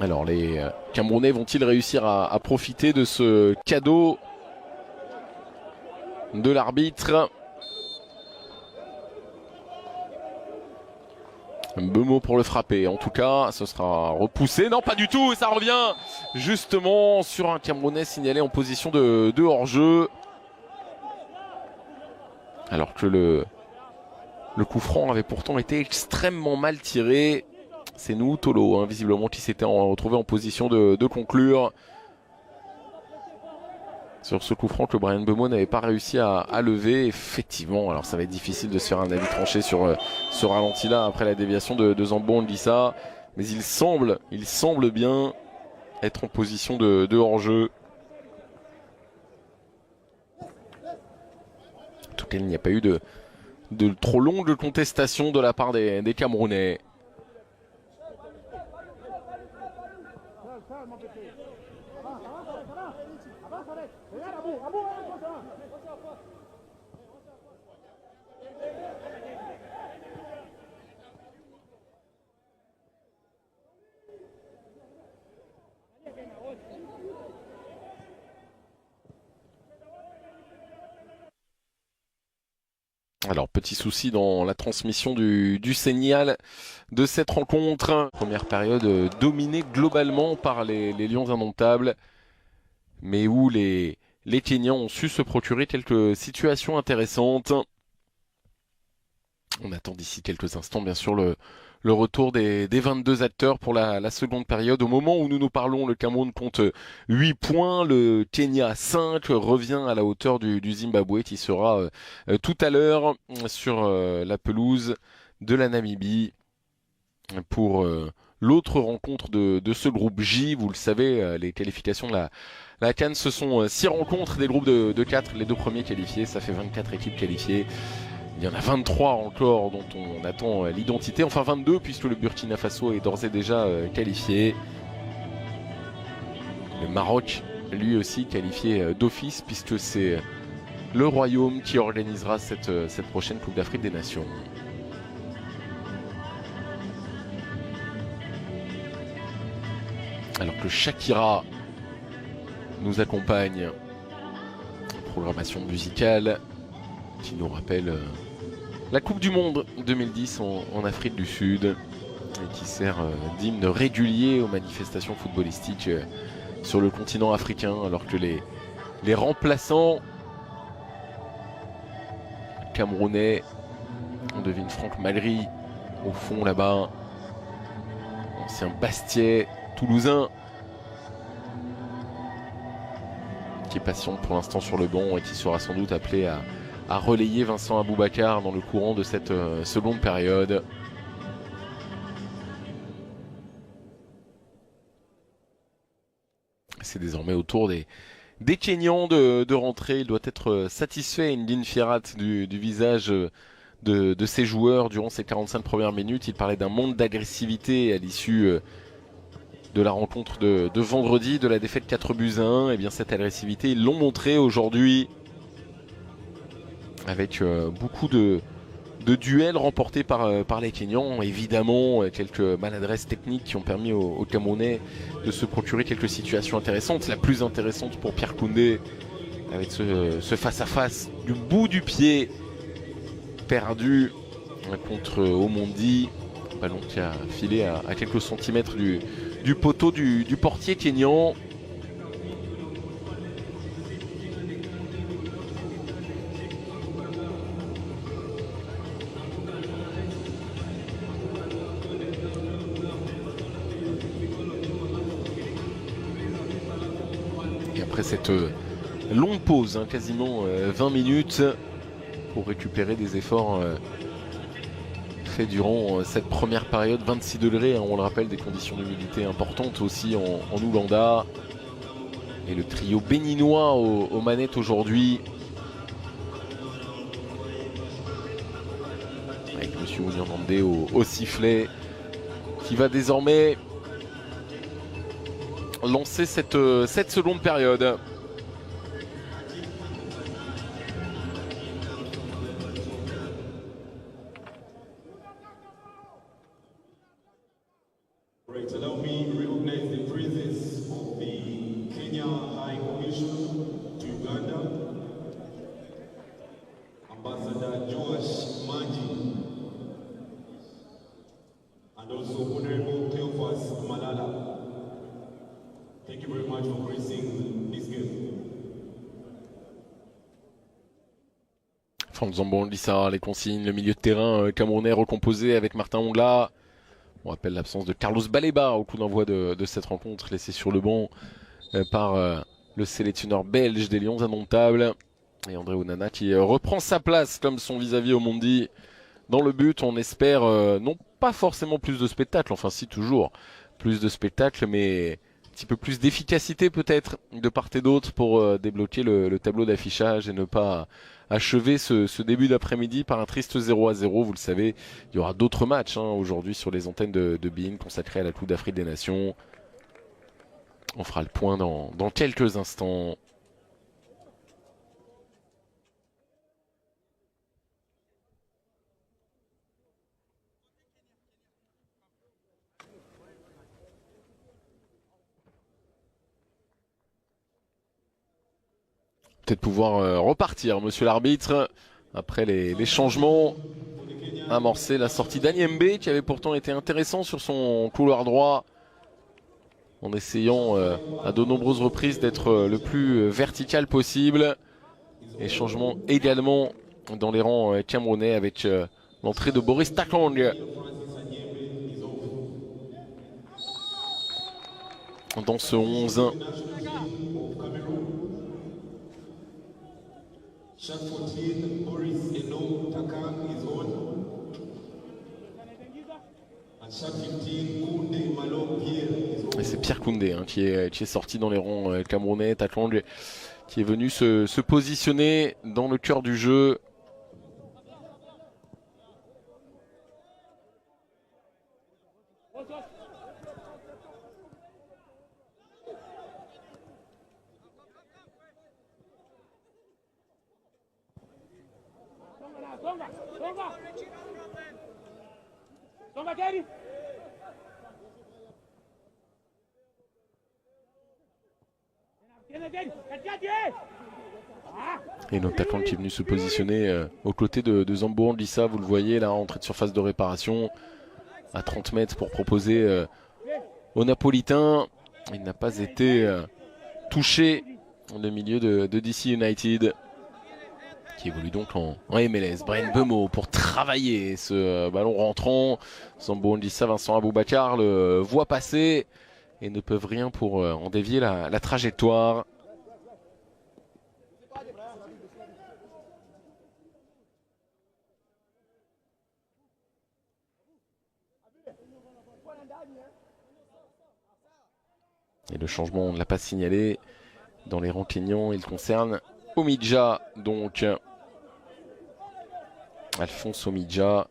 Alors les Camerounais vont-ils réussir à profiter de ce cadeau de l'arbitre? Mbeumo pour le frapper. En tout cas, ce sera repoussé. Non, pas du tout. Et ça revient justement sur un Camerounais signalé en position de hors-jeu. Alors que le coup franc avait pourtant été extrêmement mal tiré. C'est nous, Tolo, visiblement, qui s'était retrouvé en position de conclure. Sur ce coup franc que Bryan Mbeumo n'avait pas réussi à lever. Effectivement, alors ça va être difficile de se faire un avis tranché sur ce ralenti-là après la déviation de Zambo Anguissa. Mais il semble bien être en position de hors-jeu. En tout cas, il n'y a pas eu de trop longue contestation de la part des Camerounais. Alors, petit souci dans la transmission du signal de cette rencontre. Première période dominée globalement par les Lions indomptables, mais où les Kenyans ont su se procurer quelques situations intéressantes. On attend d'ici quelques instants, bien sûr, le retour des 22 acteurs pour la seconde période. Au moment où nous parlons, le Cameroun compte 8 points, le Kenya 5, revient à la hauteur du Zimbabwe qui sera tout à l'heure sur la pelouse de la Namibie pour l'autre rencontre de ce groupe J. Vous le savez, les qualifications de la CAN, ce sont 6 rencontres des groupes de 4, les deux premiers qualifiés, ça fait 24 équipes qualifiées. Il y en a 23 encore dont on attend l'identité, enfin 22 puisque le Burkina Faso est d'ores et déjà qualifié. Le Maroc, lui aussi qualifié d'office puisque c'est le Royaume qui organisera cette prochaine Coupe d'Afrique des Nations. Alors que Shakira nous accompagne, programmation musicale qui nous rappelle la Coupe du Monde 2010 en Afrique du Sud et qui sert d'hymne régulier aux manifestations footballistiques sur le continent africain, alors que les remplaçants camerounais, on devine Franck Malry au fond là-bas, ancien Bastiais toulousain, qui est patient pour l'instant sur le banc et qui sera sans doute appelé à relayer Vincent Aboubakar dans le courant de cette seconde période. C'est désormais au tour des Kenyans de rentrer. Il doit être satisfait, Ndine Fierat, du visage de ses joueurs durant ces 45 premières minutes. Il parlait d'un monde d'agressivité à l'issue de la rencontre de vendredi, de la défaite 4-1. Et bien cette agressivité, ils l'ont montré aujourd'hui avec beaucoup de duels remportés par les Kenyans. Évidemment, quelques maladresses techniques qui ont permis aux Camerounais de se procurer quelques situations intéressantes. La plus intéressante pour Pierre Koundé, avec ce face-à-face du bout du pied perdu contre Omondi. Ballon qui a filé à quelques centimètres du poteau du portier kényan. Et après cette longue pause, quasiment 20 minutes, pour récupérer des efforts faits durant cette première période, 26 degrés, on le rappelle, des conditions d'humidité importantes aussi en Ouganda. Et le trio béninois aux manettes aujourd'hui, avec M. Ounyandandé au sifflet, qui va désormais lancer cette seconde période. Franck Zambo-Anguissa, les consignes, le milieu de terrain camerounais recomposé avec Martin Ongla. On rappelle l'absence de Carlos Baleba au coup d'envoi de cette rencontre, laissé sur le banc par le sélectionneur belge des Lions Indomptables. Et André Onana qui reprend sa place comme son vis-à-vis au Mondi. Dans le but, on espère non pas forcément plus de spectacle, enfin si toujours plus de spectacle, mais un petit peu plus d'efficacité peut-être de part et d'autre pour débloquer le tableau d'affichage et ne pas achever ce début d'après-midi par un triste 0-0. Vous le savez, il y aura d'autres matchs aujourd'hui sur les antennes de beIN consacrés à la Coupe d'Afrique des Nations. On fera le point dans quelques instants. Peut-être pouvoir repartir, monsieur l'arbitre, après les changements amorcés. La sortie d'Anyembe, qui avait pourtant été intéressant sur son couloir droit, en essayant à de nombreuses reprises d'être le plus vertical possible. Et changement également dans les rangs camerounais avec l'entrée de Boris Takong dans ce 11. Et c'est Pierre Koundé qui est sorti dans les rangs camerounais. Takong qui est venu se positionner dans le cœur du jeu. Et notre attaquant qui est venu se positionner aux côtés de Zambo-Anguissa, vous le voyez là, entrée de surface de réparation à 30 mètres pour proposer aux Napolitains Il n'a pas été touché, le milieu de DC United, qui évolue donc en MLS. Bryan Mbeumo pour travailler ce ballon rentrant. Zambo Ndissa, Vincent Aboubakar le voit passer et ne peuvent rien pour en dévier la trajectoire. Et le changement, on ne l'a pas signalé dans les rangs kenyans. Il concerne Omidja, donc Alphonse Omidja,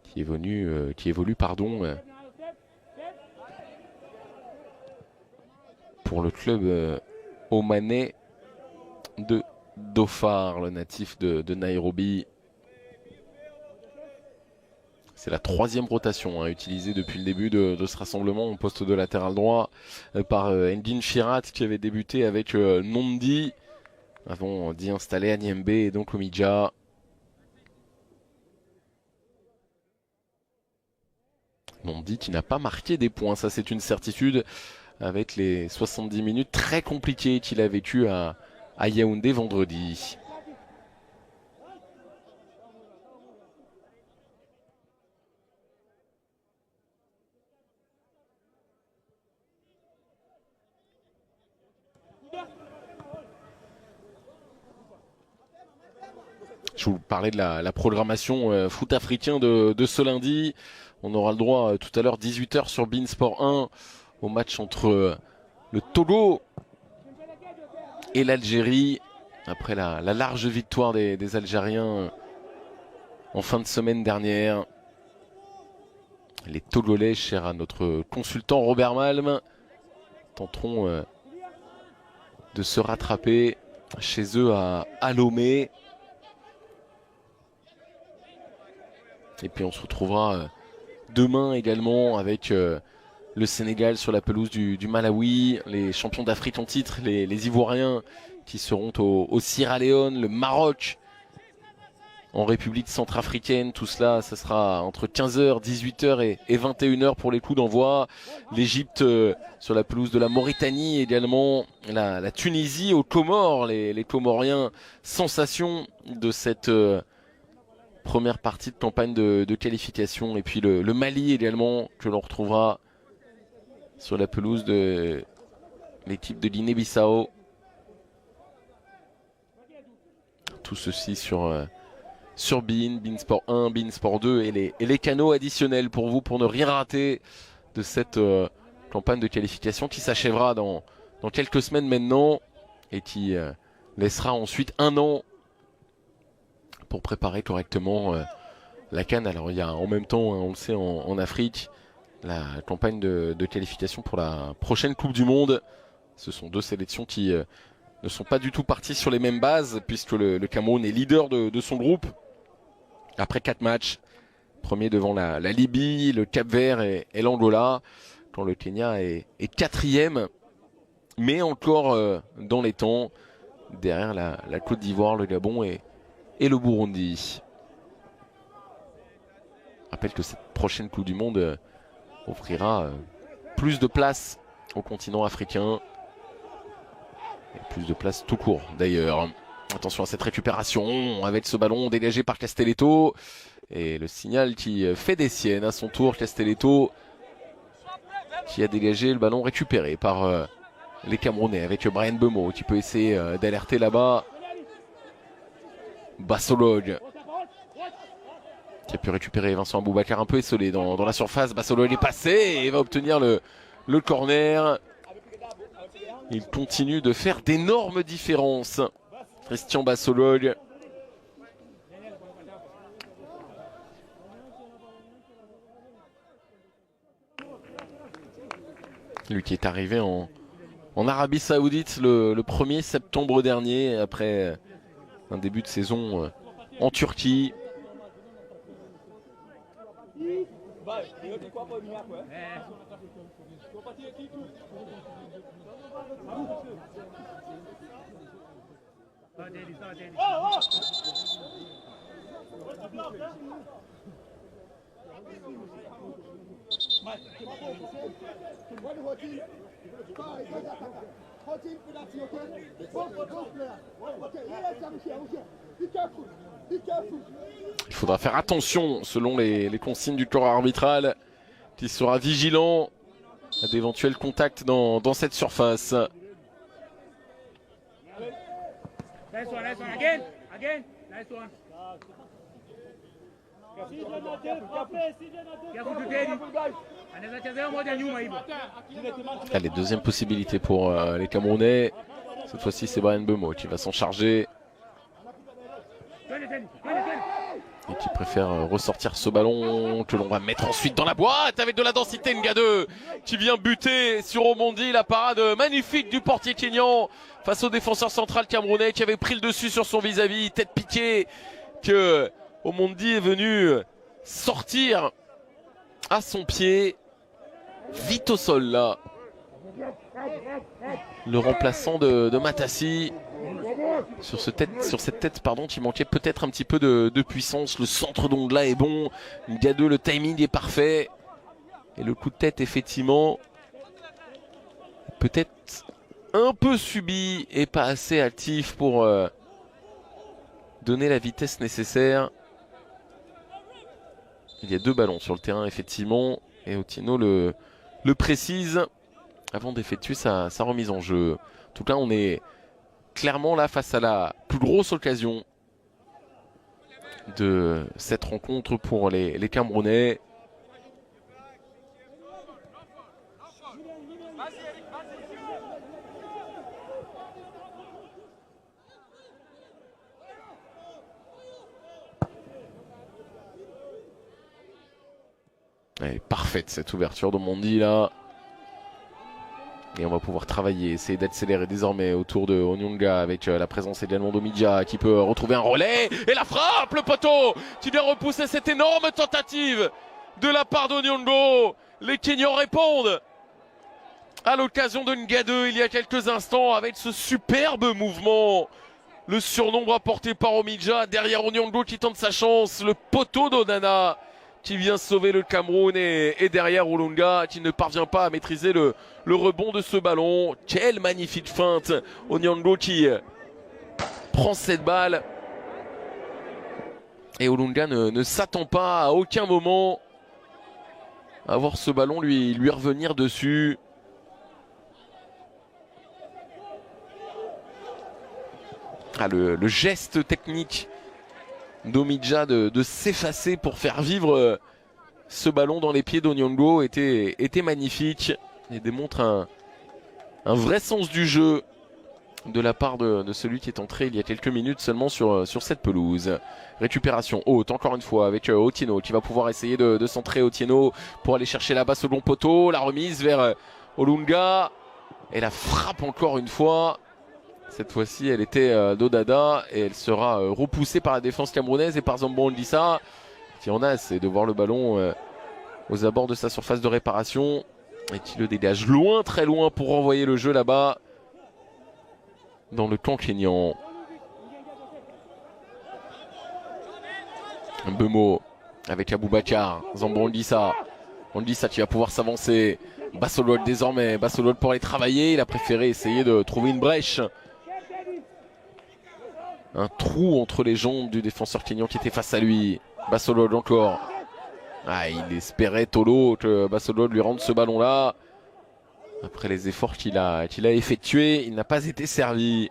qui évolue pour le club omanais de Dhofar, le natif de Nairobi. C'est la 3e rotation utilisée depuis le début de ce rassemblement au poste de latéral droit par Ndine Chirat, qui avait débuté avec Nondi avant d'y installer Anyembe et donc Omidja. Nondi qui n'a pas marqué des points, ça c'est une certitude, avec les 70 minutes très compliquées qu'il a vécues à Yaoundé vendredi. Je vous parlais de la programmation foot africain de ce lundi. On aura le droit tout à l'heure 18h sur Beansport 1 au match entre le Togo et l'Algérie. Après la large victoire des Algériens en fin de semaine dernière. Les Togolais, chers à notre consultant Robert Malm, tenteront de se rattraper chez eux à Lomé. Et puis on se retrouvera demain également avec le Sénégal sur la pelouse du Malawi, les champions d'Afrique en titre, les Ivoiriens qui seront au Sierra Leone, le Maroc en République centrafricaine. Tout cela, ça sera entre 15h, 18h et 21h pour les coups d'envoi. L'Égypte sur la pelouse de la Mauritanie également, la Tunisie aux Comores, les Comoriens, sensation de cette première partie de campagne de qualification. Et puis le Mali également, que l'on retrouvera sur la pelouse de l'équipe de Guinée-Bissau. Tout ceci sur Beansport 1, Beansport 2 et les canaux additionnels pour vous, pour ne rien rater de cette campagne de qualification qui s'achèvera dans quelques semaines maintenant et qui laissera ensuite un an pour préparer correctement la CAN. Alors il y a en même temps, on le sait, en Afrique, la campagne de qualification pour la prochaine Coupe du Monde. Ce sont deux sélections qui ne sont pas du tout parties sur les mêmes bases, puisque le Cameroun est leader de son groupe après 4 matchs. Premier devant la Libye, le Cap-Vert et l'Angola, quand le Kenya est 4e, mais encore dans les temps, derrière la Côte d'Ivoire, le Gabon et le Burundi. Je rappelle que cette prochaine Coupe du Monde offrira plus de place au continent africain. Et plus de place tout court d'ailleurs. Attention à cette récupération avec ce ballon dégagé par Castelletto. Et le signal qui fait des siennes à son tour. Castelletto qui a dégagé le ballon récupéré par les Camerounais avec Bryan Mbeumo qui peut essayer d'alerter là-bas. Bassolog qui a pu récupérer Vincent Aboubakar un peu esselé dans la surface. Bassolog est passé et va obtenir le corner. Il continue de faire d'énormes différences. Christian Bassolog. Lui qui est arrivé en Arabie Saoudite le 1er septembre dernier, après un début de saison en Turquie. Il faudra faire attention, selon les consignes du corps arbitral, qui sera vigilant à d'éventuels contacts dans cette surface. Nice one, again, nice one. Allez, deuxième possibilité pour les Camerounais. Cette fois-ci, c'est Bryan Mbeumo qui va s'en charger. Et qui préfère ressortir ce ballon que l'on va mettre ensuite dans la boîte avec de la densité. Nga2 qui vient buter sur Omondi. La parade magnifique du portier kényan face au défenseur central camerounais qui avait pris le dessus sur son vis-à-vis. Tête piquée que Omondi est venu sortir à son pied. Vite au sol là. Le remplaçant de Matassi. Sur cette tête, pardon, qui manquait peut-être un petit peu de puissance. Le centre d'Ongla est bon. Nga2, le timing est parfait. Et le coup de tête, effectivement, peut-être un peu subi et pas assez actif pour donner la vitesse nécessaire. Il y a deux ballons sur le terrain, effectivement. Et Otieno le précise avant d'effectuer sa remise en jeu. En tout cas, on est clairement là face à la plus grosse occasion de cette rencontre pour les Camerounais. Elle est parfaite cette ouverture de Mondi là. Et on va pouvoir travailler, essayer d'accélérer désormais autour de Onyonga avec la présence également d'Omidja qui peut retrouver un relais. Et la frappe, le poteau qui vient repousser cette énorme tentative de la part d'Onyongo. Les Kenyans répondent à l'occasion de Nga2 il y a quelques instants avec ce superbe mouvement. Le surnombre apporté par Omidja derrière Onyongo qui tente sa chance. Le poteau d'Onana qui vient sauver le Cameroun et derrière Olunga qui ne parvient pas à maîtriser le rebond de ce ballon. Quelle magnifique feinte. Onyango qui prend cette balle. Et Olunga ne s'attend pas à aucun moment à voir ce ballon lui revenir dessus. Ah, le geste technique d'Omidja de s'effacer pour faire vivre ce ballon dans les pieds d'Onyongo était magnifique et démontre un vrai sens du jeu de la part de celui qui est entré il y a quelques minutes seulement sur cette pelouse. Récupération haute encore une fois avec Otieno qui va pouvoir essayer de centrer Otieno pour aller chercher là-bas second poteau. La remise vers Olunga et la frappe encore une fois. Cette fois-ci, elle était d'Odada et elle sera repoussée par la défense camerounaise et par Zambo Ndissa qui en a assez de voir le ballon aux abords de sa surface de réparation et qui le dégage loin, très loin pour renvoyer le jeu là-bas dans le camp kényan. Mbeumo avec Aboubakar, Zambo Ndissa. Ndissa qui va pouvoir s'avancer. Bassolol désormais, Bassolol pour aller travailler. Il a préféré essayer de trouver une brèche. Un trou entre les jambes du défenseur kényan qui était face à lui. Bassolol encore. Ah, il espérait Tolo que Bassolol lui rende ce ballon là. Après les efforts qu'il a effectués, il n'a pas été servi.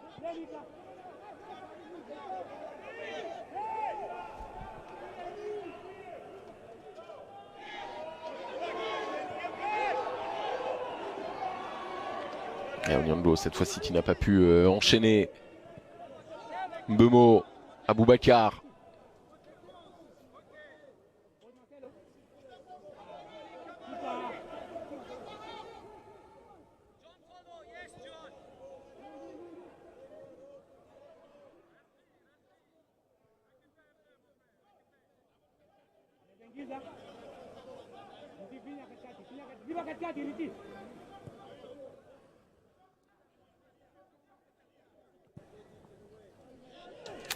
Et Onyango cette fois-ci qui n'a pas pu enchaîner. Mbeumo, Aboubakar.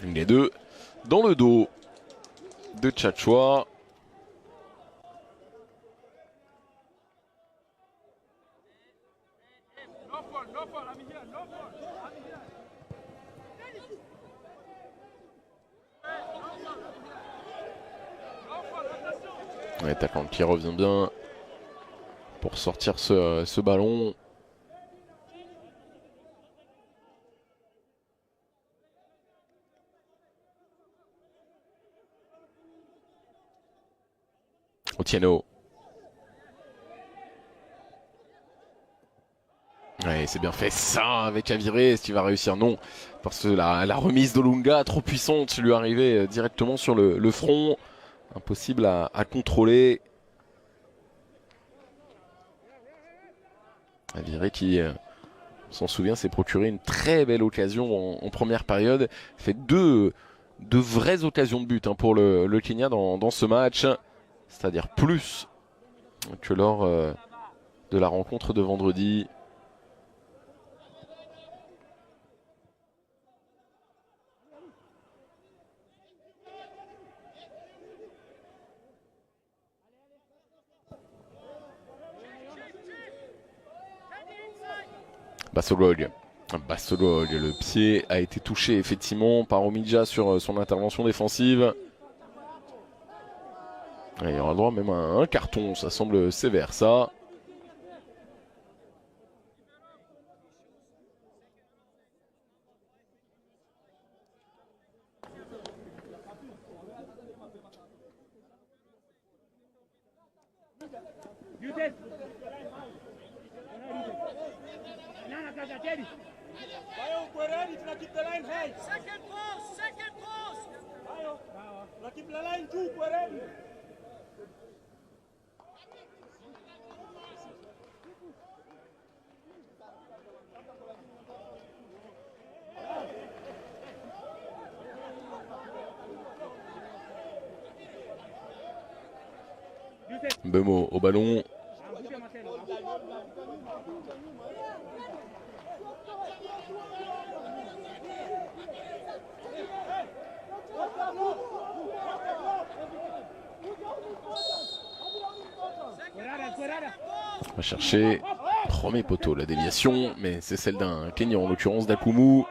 Les deux dans le dos de Tchatchoua. L'attaquant qui revient bien pour sortir ce ballon. Otieno. Ouais, c'est bien fait ça avec Aviré. Est-ce qu'il va réussir? Non. Parce que la remise d'Olunga, trop puissante, lui arrivait directement sur le front. Impossible à contrôler. Aviré qui, on s'en souvient, s'est procuré une très belle occasion en première période. Fait deux vraies occasions de but pour le Kenya dans ce match. C'est-à-dire plus que lors de la rencontre de vendredi. Bassolog. Bassolog, le pied a été touché effectivement par Omidja sur son intervention défensive. Et il y aura le droit même à un carton, ça semble sévère ça. Bemo au ballon. On va chercher premier poteau, la déviation, mais c'est celle d'un Kenyan, en l'occurrence d'Akumu.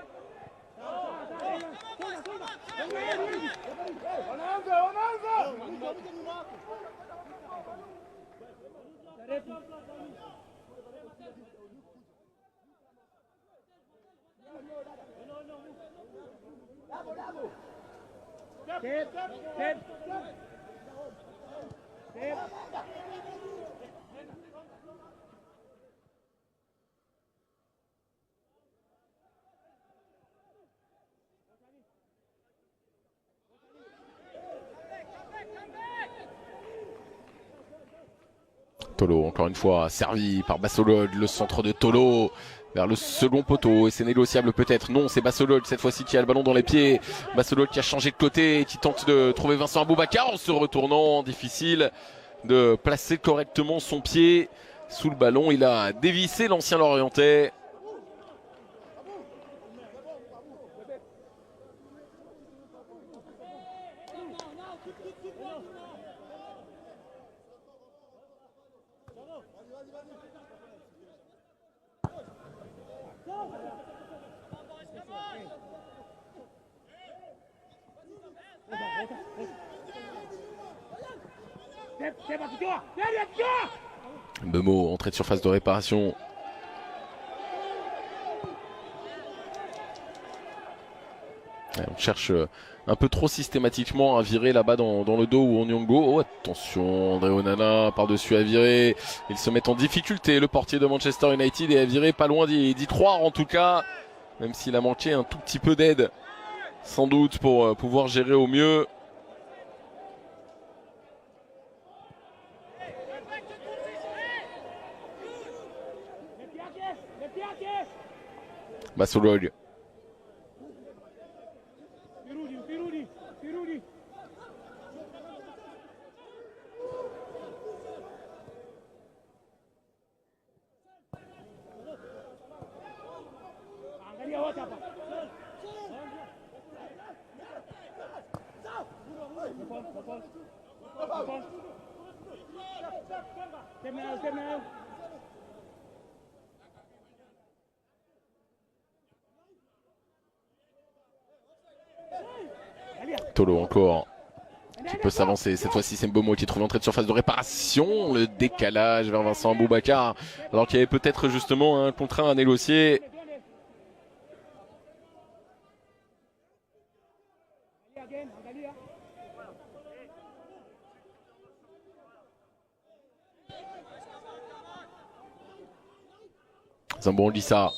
Tolo, encore une fois, servi par Bassolog, le centre de Tolo vers le second poteau, et c'est négociable peut-être. Non, c'est Bassolog cette fois-ci qui a le ballon dans les pieds. Bassolog qui a changé de côté, qui tente de trouver Vincent Aboubakar en se retournant. Difficile de placer correctement son pied sous le ballon. Il a dévissé l'ancien Lorientais. Bemo, entrée de surface de réparation. On cherche un peu trop systématiquement à virer là-bas dans le dos ou Onyongo. Oh attention, André Onana par-dessus à virer. Ils se mettent en difficulté, le portier de Manchester United, et à virer pas loin d'y croire en tout cas. Même s'il a manqué un tout petit peu d'aide, sans doute, pour pouvoir gérer au mieux. Bassolog. Tolo encore. Qui peut s'avancer, cette fois-ci c'est Mbomo qui trouve l'entrée de surface de réparation, le décalage vers Vincent Aboubakar, alors qu'il y avait peut-être justement un contrat à négocier. Zambo Lissa,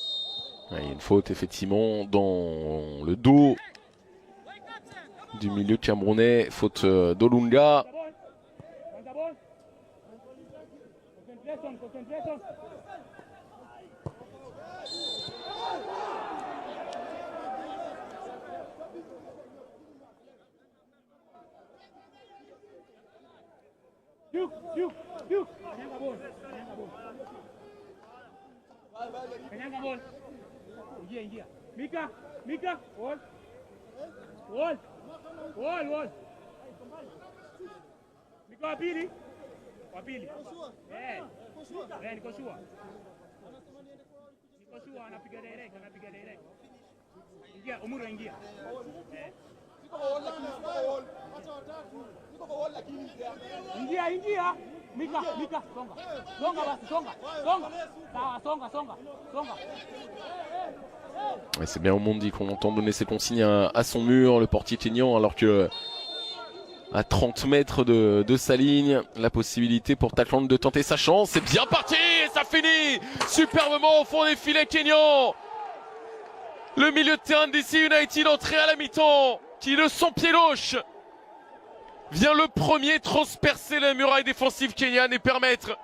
il y a une faute effectivement dans le dos du milieu camerounais, faute d'Olunga. Mika, Mika, wall. Wall. Wall, wall. Mika wapili. Wapili. Eh. Niko sure. Niko sure anapiga direct, anapiga direct. Ingia, Umuru ingia. Eh. Ingia, ingia. Mika, Mika, songa. Songa basi, songa. Songa. Sawa, songa, songa. Songa. Ouais, c'est bien au Mondi qu'on entend donner ses consignes à son mur, le portier kényan, alors que à 30 mètres de sa ligne, la possibilité pour Takland de tenter sa chance. C'est bien parti et ça finit superbement au fond des filets kényans. Le milieu de terrain d'ici United entré à la mi-temps, qui de son pied gauche vient le premier transpercer la muraille défensive kenyane et permettre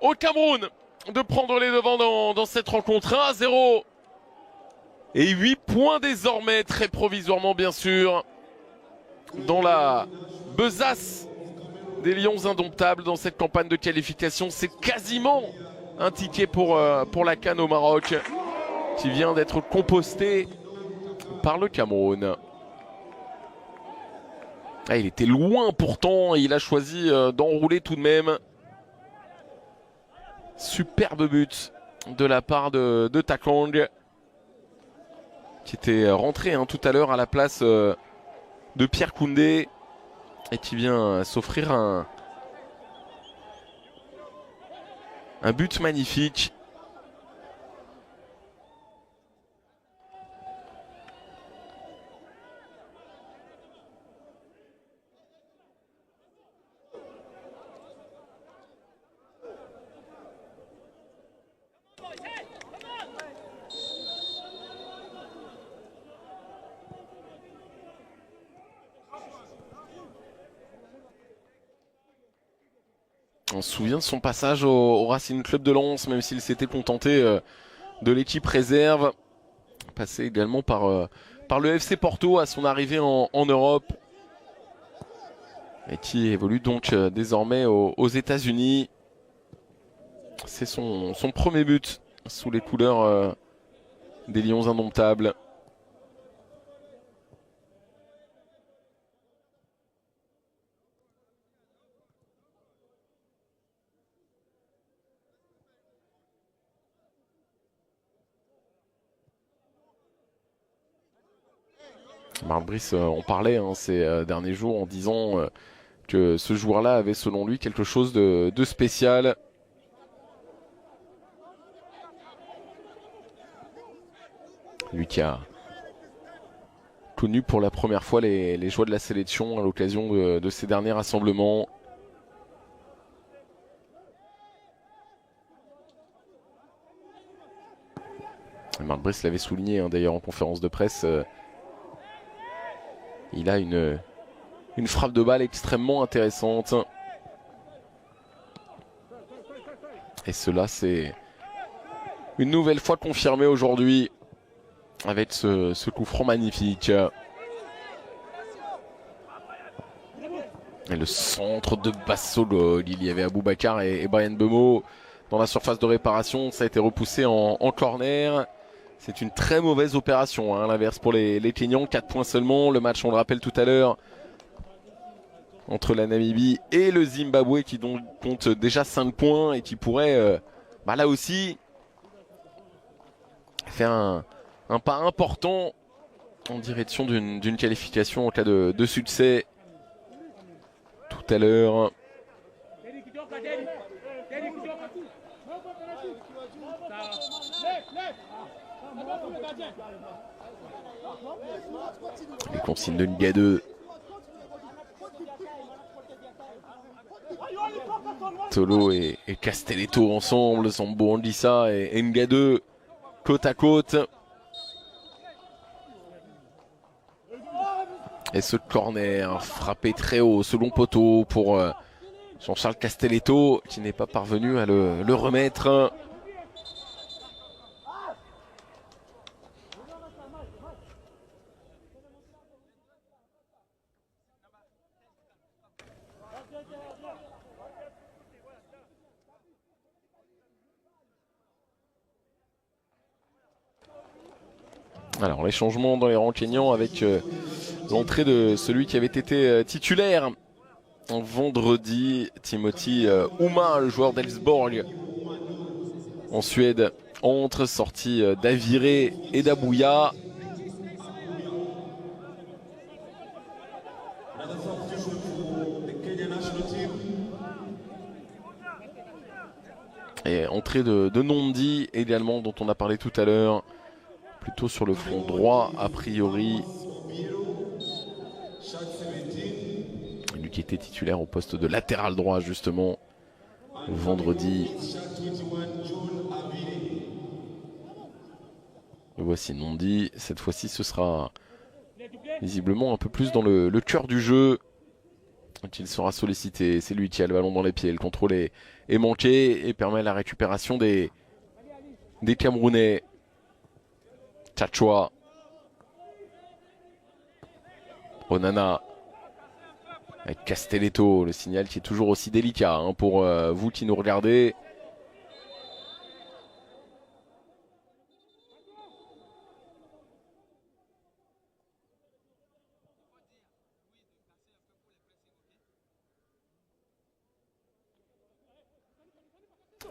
au Cameroun de prendre les devants dans cette rencontre. 1-0 et 8 points désormais, très provisoirement bien sûr, dans la besace des Lions indomptables dans cette campagne de qualification. C'est quasiment un ticket pour la CAN au Maroc, qui vient d'être composté par le Cameroun. Ah, il était loin pourtant, et il a choisi d'enrouler tout de même. Superbe but de la part de Taklang, qui était rentré tout à l'heure à la place de Pierre Koundé, et qui vient s'offrir un but magnifique. On se souvient de son passage au Racing Club de Lens, même s'il s'était contenté de l'équipe réserve. Passé également par le FC Porto à son arrivée en Europe. Et qui évolue donc désormais aux États-Unis. C'est son premier but sous les couleurs des Lions indomptables. Marc Brice en parlait ces derniers jours en disant que ce joueur-là avait selon lui quelque chose de spécial. Lui qui a connu pour la première fois les joies de la sélection à l'occasion de ces derniers rassemblements. Marc Brice l'avait souligné d'ailleurs en conférence de presse. Il a une frappe de balle extrêmement intéressante. Et cela, c'est une nouvelle fois confirmé aujourd'hui avec ce coup franc magnifique. Et le centre de Bassolo, il y avait Aboubakar et Brian Bemo dans la surface de réparation. Ça a été repoussé en corner. C'est une très mauvaise opération, à l'inverse pour les Kenyans, 4 points seulement. Le match, on le rappelle tout à l'heure, entre la Namibie et le Zimbabwe qui compte déjà 5 points et qui pourrait, là aussi, faire un pas important en direction d'une qualification en cas de succès tout à l'heure. Les consignes de Ngadeu. Tolo et Castelletto ensemble, Zambo Anguissa et Ngadeu côte à côte. Et ce corner frappé très haut, second poteau pour Jean-Charles Castelletto qui n'est pas parvenu à le remettre. Alors les changements dans les rangs kényans avec l'entrée de celui qui avait été titulaire en vendredi, Timothy Uma, le joueur d'Elfsborg en Suède, entre, sorti d'Aviré et d'Abouya. Et entrée de Nondi également, dont on a parlé tout à l'heure, plutôt sur le front droit a priori. Lui qui était titulaire au poste de latéral droit justement vendredi. Et voici Nondi, cette fois-ci ce sera visiblement un peu plus dans le cœur du jeu qu'il sera sollicité. C'est lui qui a le ballon dans les pieds, le contrôle est manqué et permet la récupération des Camerounais. Tchachoua, Onana avec Castelletto, le signal qui est toujours aussi délicat pour vous qui nous regardez.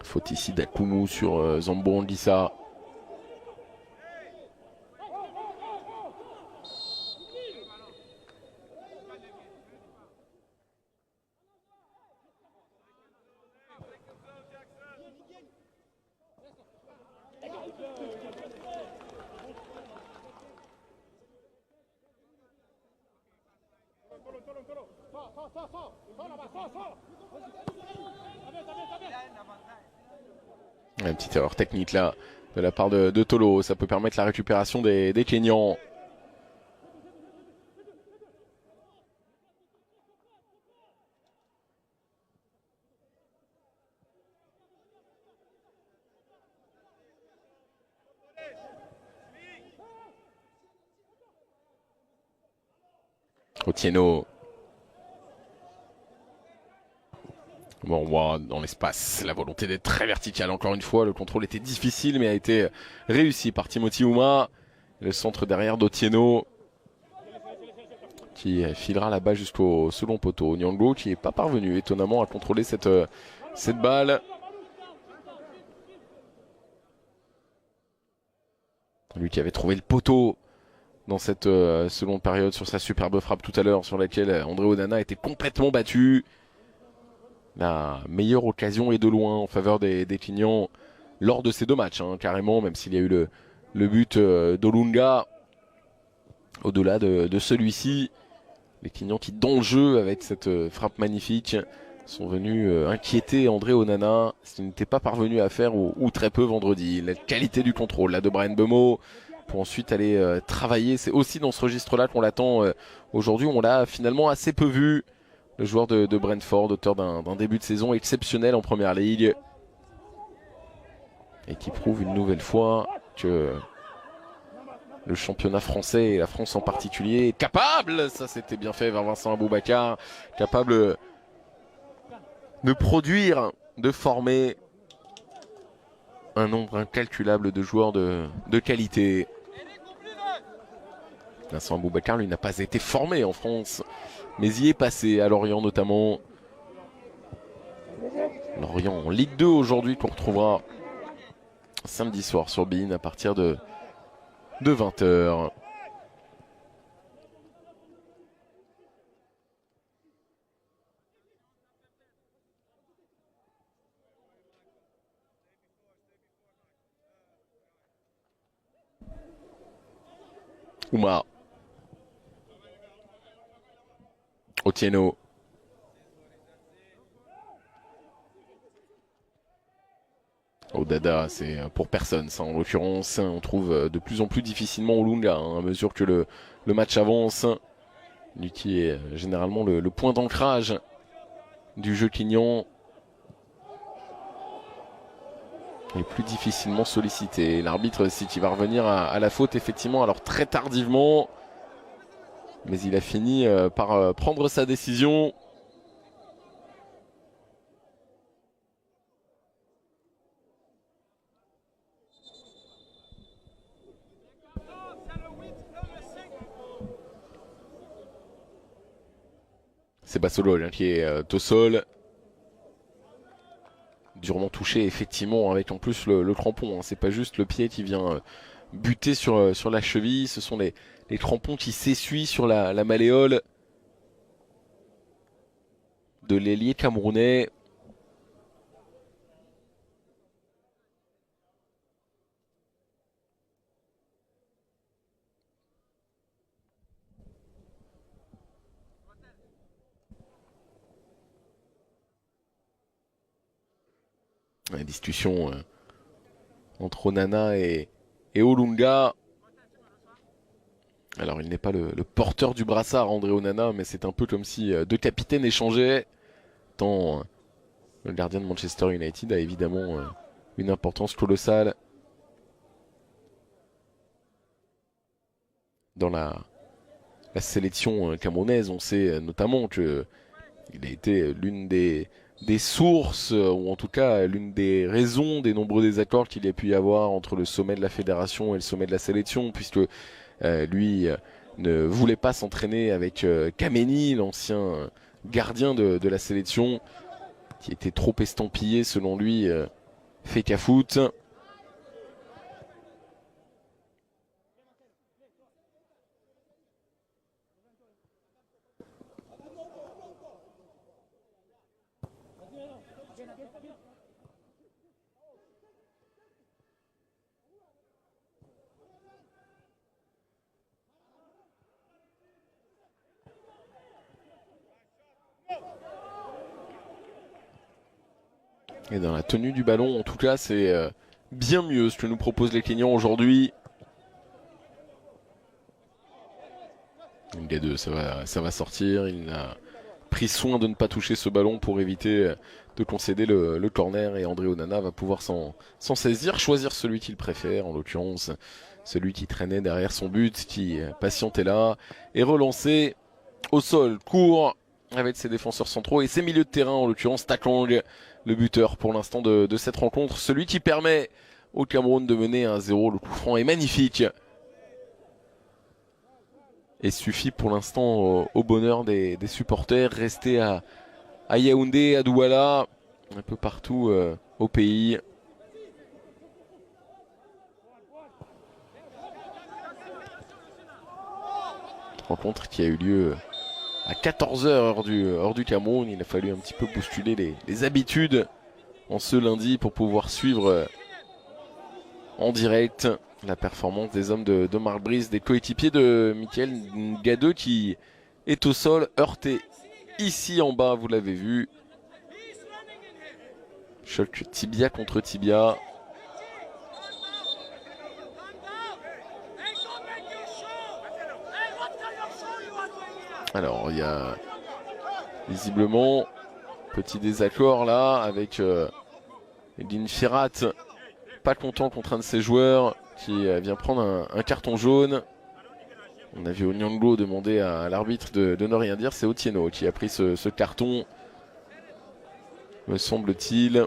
Faute ici d'Akumu sur Zambo Anguissa. Une petite erreur technique là de la part de Tolo, ça peut permettre la récupération des Kenyans. Otieno. Bon, on voit dans l'espace la volonté d'être très verticale. Encore une fois, le contrôle était difficile, mais a été réussi par Timothy Uma. Le centre derrière d'Otieno, qui filera là-bas jusqu'au second poteau. Nyanggo, qui n'est pas parvenu étonnamment à contrôler cette balle. Lui qui avait trouvé le poteau dans cette seconde période sur sa superbe frappe tout à l'heure, sur laquelle André Onana était complètement battu. La meilleure occasion est de loin en faveur des Kenyans lors de ces deux matchs, carrément, même s'il y a eu le but d'Olunga. Au-delà de celui-ci, les Kenyans qui, dans le jeu, avec cette frappe magnifique, sont venus inquiéter André Onana, ce qu'il n'était pas parvenu à faire ou très peu vendredi. La qualité du contrôle là de Bryan Mbeumo pour ensuite aller travailler. C'est aussi dans ce registre-là qu'on l'attend aujourd'hui. On l'a finalement assez peu vu. Le joueur de Brentford, auteur d'un début de saison exceptionnel en première ligue. Et qui prouve une nouvelle fois que le championnat français et la France en particulier est capable, ça c'était bien fait vers Vincent Aboubakar, capable de produire, de former un nombre incalculable de joueurs de qualité. Vincent Aboubakar, lui, n'a pas été formé en France, mais y est passé à Lorient notamment. Lorient en Ligue 2 aujourd'hui, qu'on retrouvera samedi soir sur beIN à partir de 20h. Ouma. Otieno. Dada, c'est pour personne, ça en l'occurrence. On trouve de plus en plus difficilement Olunga à mesure que le match avance. Lui qui est généralement le point d'ancrage du jeu Quignon. Et plus difficilement sollicité. L'arbitre City va revenir à la faute effectivement, alors très tardivement. Mais il a fini par prendre sa décision. C'est Bassolol qui est au sol. Durement touché effectivement avec en plus le crampon. C'est pas juste le pied qui vient buter sur la cheville. Ce sont les crampons qui s'essuient sur la malléole de l'ailier camerounais. La discussion entre Onana et Olunga. Alors il n'est pas le porteur du brassard André Onana, mais c'est un peu comme si deux capitaines échangeaient. Tant le gardien de Manchester United a évidemment une importance colossale dans la sélection camerounaise. On sait notamment que il a été l'une des sources, ou en tout cas l'une des raisons des nombreux désaccords qu'il y a pu y avoir entre le sommet de la fédération et le sommet de la sélection, puisque lui ne voulait pas s'entraîner avec Kameni, l'ancien gardien de la sélection, qui était trop estampillé selon lui Feka Foot. Et dans la tenue du ballon, en tout cas, c'est bien mieux ce que nous proposent les Kenyans aujourd'hui. Une des deux, ça va sortir. Il a pris soin de ne pas toucher ce ballon pour éviter de concéder le corner. Et André Onana va pouvoir s'en saisir, choisir celui qu'il préfère, en l'occurrence celui qui traînait derrière son but, qui patientait là, et relancer au sol, court, avec ses défenseurs centraux et ses milieux de terrain, en l'occurrence Takong, le buteur pour l'instant de cette rencontre, celui qui permet au Cameroun de mener 1-0. Le coup franc est magnifique et suffit pour l'instant au bonheur des supporters restés à Yaoundé, à Douala, un peu partout au pays. Rencontre qui a eu lieu à 14h heure du Cameroun. Il a fallu un petit peu bousculer les habitudes en ce lundi pour pouvoir suivre en direct la performance des hommes de Marc Brice, des coéquipiers de Michael Ngadeu, qui est au sol, heurté ici en bas, vous l'avez vu. Choc tibia contre tibia. Alors il y a visiblement petit désaccord là avec Edin Firat, pas content contre un de ses joueurs qui vient prendre un carton jaune. On a vu Onyango demander à l'arbitre de ne rien dire. C'est Otieno qui a pris ce carton, me semble-t-il.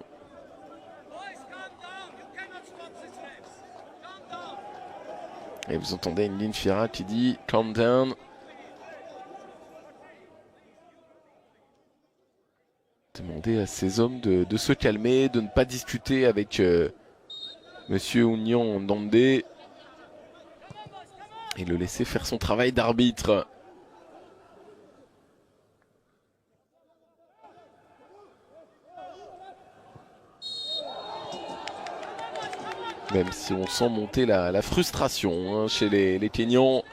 Et vous entendez une ligne Firat qui dit « Calm down ». Demander à ces hommes de se calmer, de ne pas discuter avec Monsieur Ounion Ndandé et le laisser faire son travail d'arbitre. Même si on sent monter la frustration chez les Kenyans.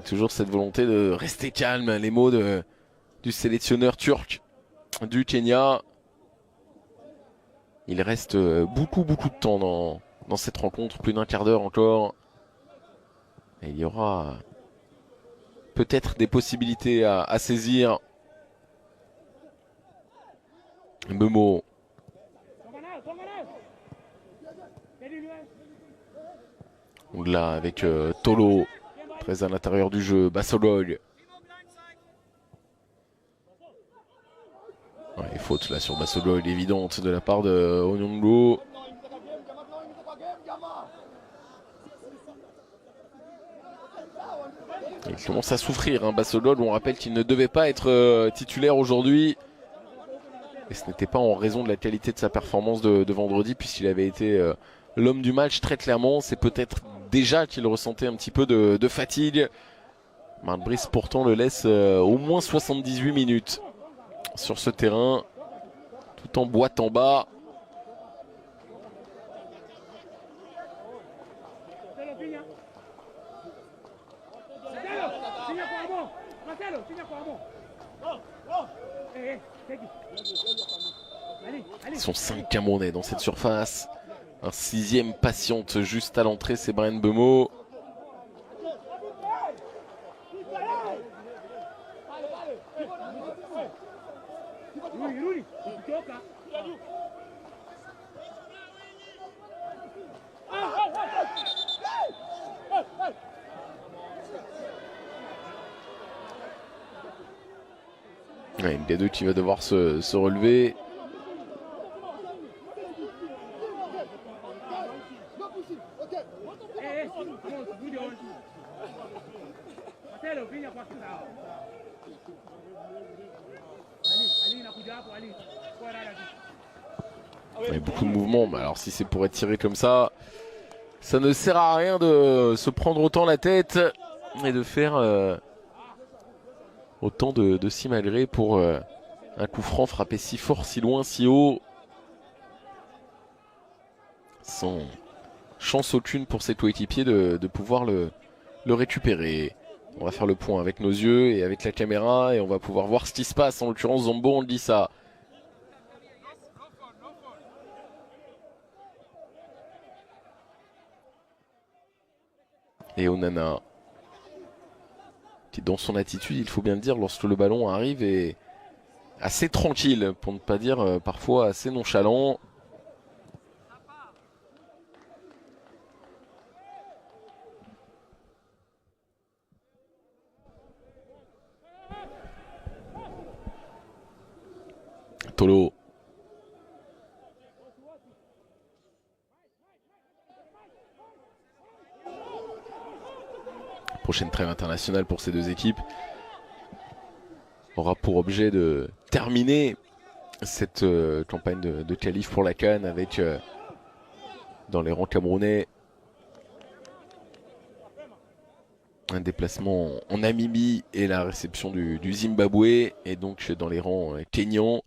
Toujours cette volonté de rester calme, les mots du sélectionneur turc du Kenya. Il reste beaucoup de temps dans cette rencontre, plus d'un quart d'heure encore. Et il y aura peut-être des possibilités à saisir. Memo. Donc là avec Tolo, très à l'intérieur du jeu, Bassolog. Ouais, faute là sur Bassolog évidente de la part de Onyongo. Il commence à souffrir, hein, Bassolog. On rappelle qu'il ne devait pas être titulaire aujourd'hui. Et ce n'était pas en raison de la qualité de sa performance de vendredi, puisqu'il avait été l'homme du match très clairement. C'est peut-être déjà qu'il ressentait un petit peu de fatigue. Marc Brice pourtant le laisse au moins 78 minutes sur ce terrain, tout en boitant bas. Ils sont 5 Camerounais dans cette surface. Un 6e patiente juste à l'entrée, c'est Brian Bemo. Ouais, une des deux qui va devoir se relever. Il y a beaucoup de mouvements, mais alors si c'est pour être tiré comme ça ne sert à rien de se prendre autant la tête et de faire autant de simagrées pour un coup franc frappé si fort, si loin, si haut. Sans chance aucune pour ses coéquipiers de pouvoir le récupérer. On va faire le point avec nos yeux et avec la caméra et on va pouvoir voir ce qui se passe. En l'occurrence, Zombo, on le dit ça. Et Onana, qui dans son attitude, il faut bien le dire, lorsque le ballon arrive, est assez tranquille, pour ne pas dire parfois assez nonchalant. Tolo. Prochaine trêve internationale pour ces deux équipes aura pour objet de terminer cette campagne de qualif pour la CAN avec dans les rangs camerounais un déplacement en Namibie et la réception du Zimbabwe, et donc dans les rangs kenyans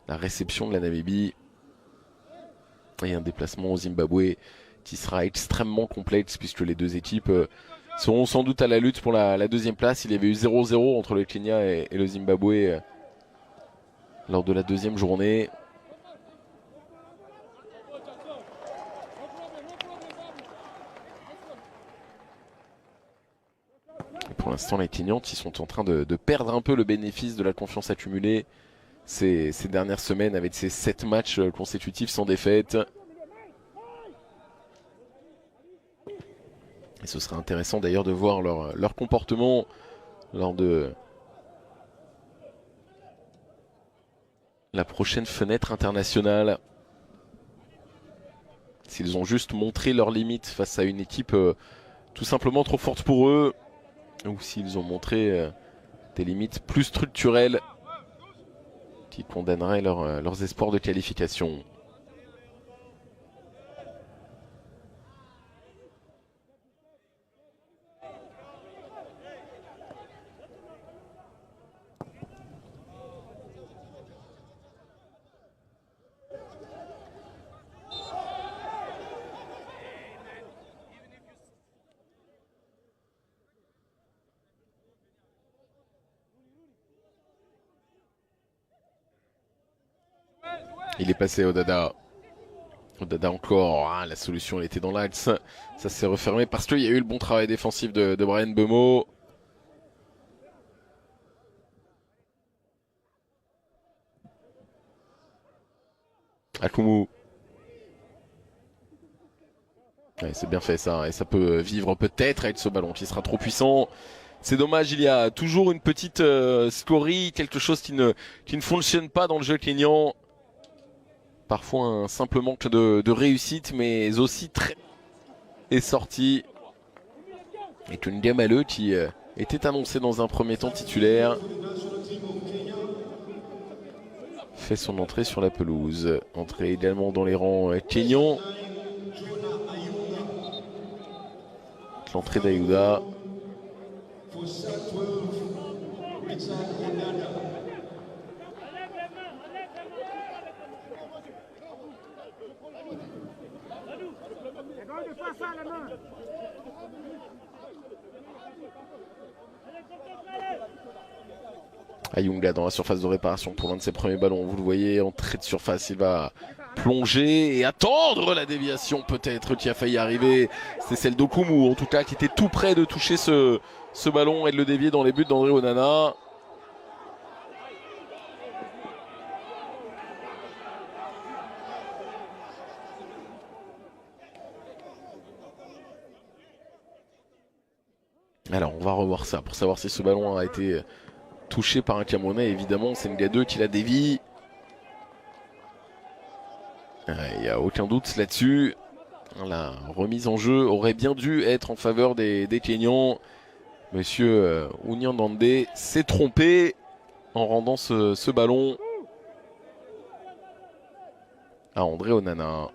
la réception de la Namibie et un déplacement au Zimbabwe qui sera extrêmement complexe puisque les deux équipes seront sans doute à la lutte pour la deuxième place. Il y avait eu 0-0 entre le Kenya et le Zimbabwe lors de la deuxième journée. Et pour l'instant, les Kenyans qui sont en train de perdre un peu le bénéfice de la confiance accumulée ces dernières semaines avec ces 7 matchs consécutifs sans défaite. Et ce sera intéressant d'ailleurs de voir leur comportement lors de la prochaine fenêtre internationale. S'ils ont juste montré leurs limites face à une équipe tout simplement trop forte pour eux, ou s'ils ont montré des limites plus structurelles qui condamneraient leurs espoirs de qualification. Il est passé au Dada. Au Dada encore. Ah, la solution elle était dans l'axe. Ça s'est refermé parce qu'il y a eu le bon travail défensif de Brian Bemo. Akumu. Ouais, c'est bien fait ça. Et ça peut vivre peut-être avec ce ballon qui sera trop puissant. C'est dommage, il y a toujours une petite scorie, quelque chose qui ne fonctionne pas dans le jeu kényan. Parfois un simple manque de réussite, mais aussi très est sorti. Et Tundia Maleux qui était annoncé dans un premier temps titulaire fait son entrée sur la pelouse. Entrée également dans les rangs kényans. L'entrée d'Ayuda. Ayunga dans la surface de réparation pour l'un de ses premiers ballons. Vous le voyez, entrée de surface, il va plonger et attendre la déviation peut-être qui a failli arriver. C'est celle d'Okumu en tout cas qui était tout près de toucher ce ballon et de le dévier dans les buts d'André Onana. Alors on va revoir ça pour savoir si ce ballon a été touché par un Camerounais. Évidemment c'est Nga2 qui la dévie. Il n'y a aucun doute là-dessus. La remise en jeu aurait bien dû être en faveur des Kenyans. Monsieur Ounyandande s'est trompé en rendant ce ballon à André Onana.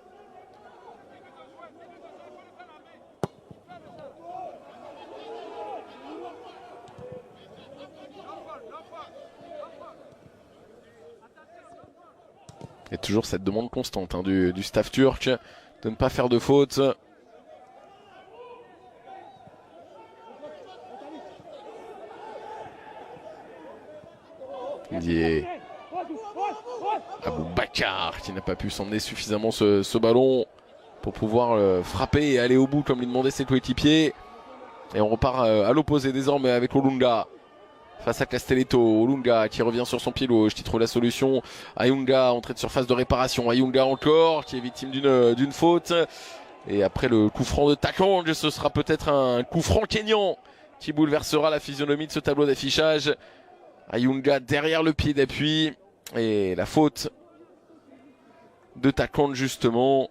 Il y a toujours cette demande constante du staff turc de ne pas faire de faute. Aboubakar qui n'a pas pu s'emmener suffisamment ce ballon pour pouvoir frapper et aller au bout comme lui demandaient ses coéquipiers. Et on repart à l'opposé désormais avec Olunga face à Castelletto. Olunga qui revient sur son pied gauche, qui trouve la solution. Ayunga, entrée de surface de réparation. Ayunga encore qui est victime d'une faute. Et après le coup franc de Takang, ce sera peut-être un coup franc kényan qui bouleversera la physionomie de ce tableau d'affichage. Ayunga derrière le pied d'appui et la faute de Takang justement.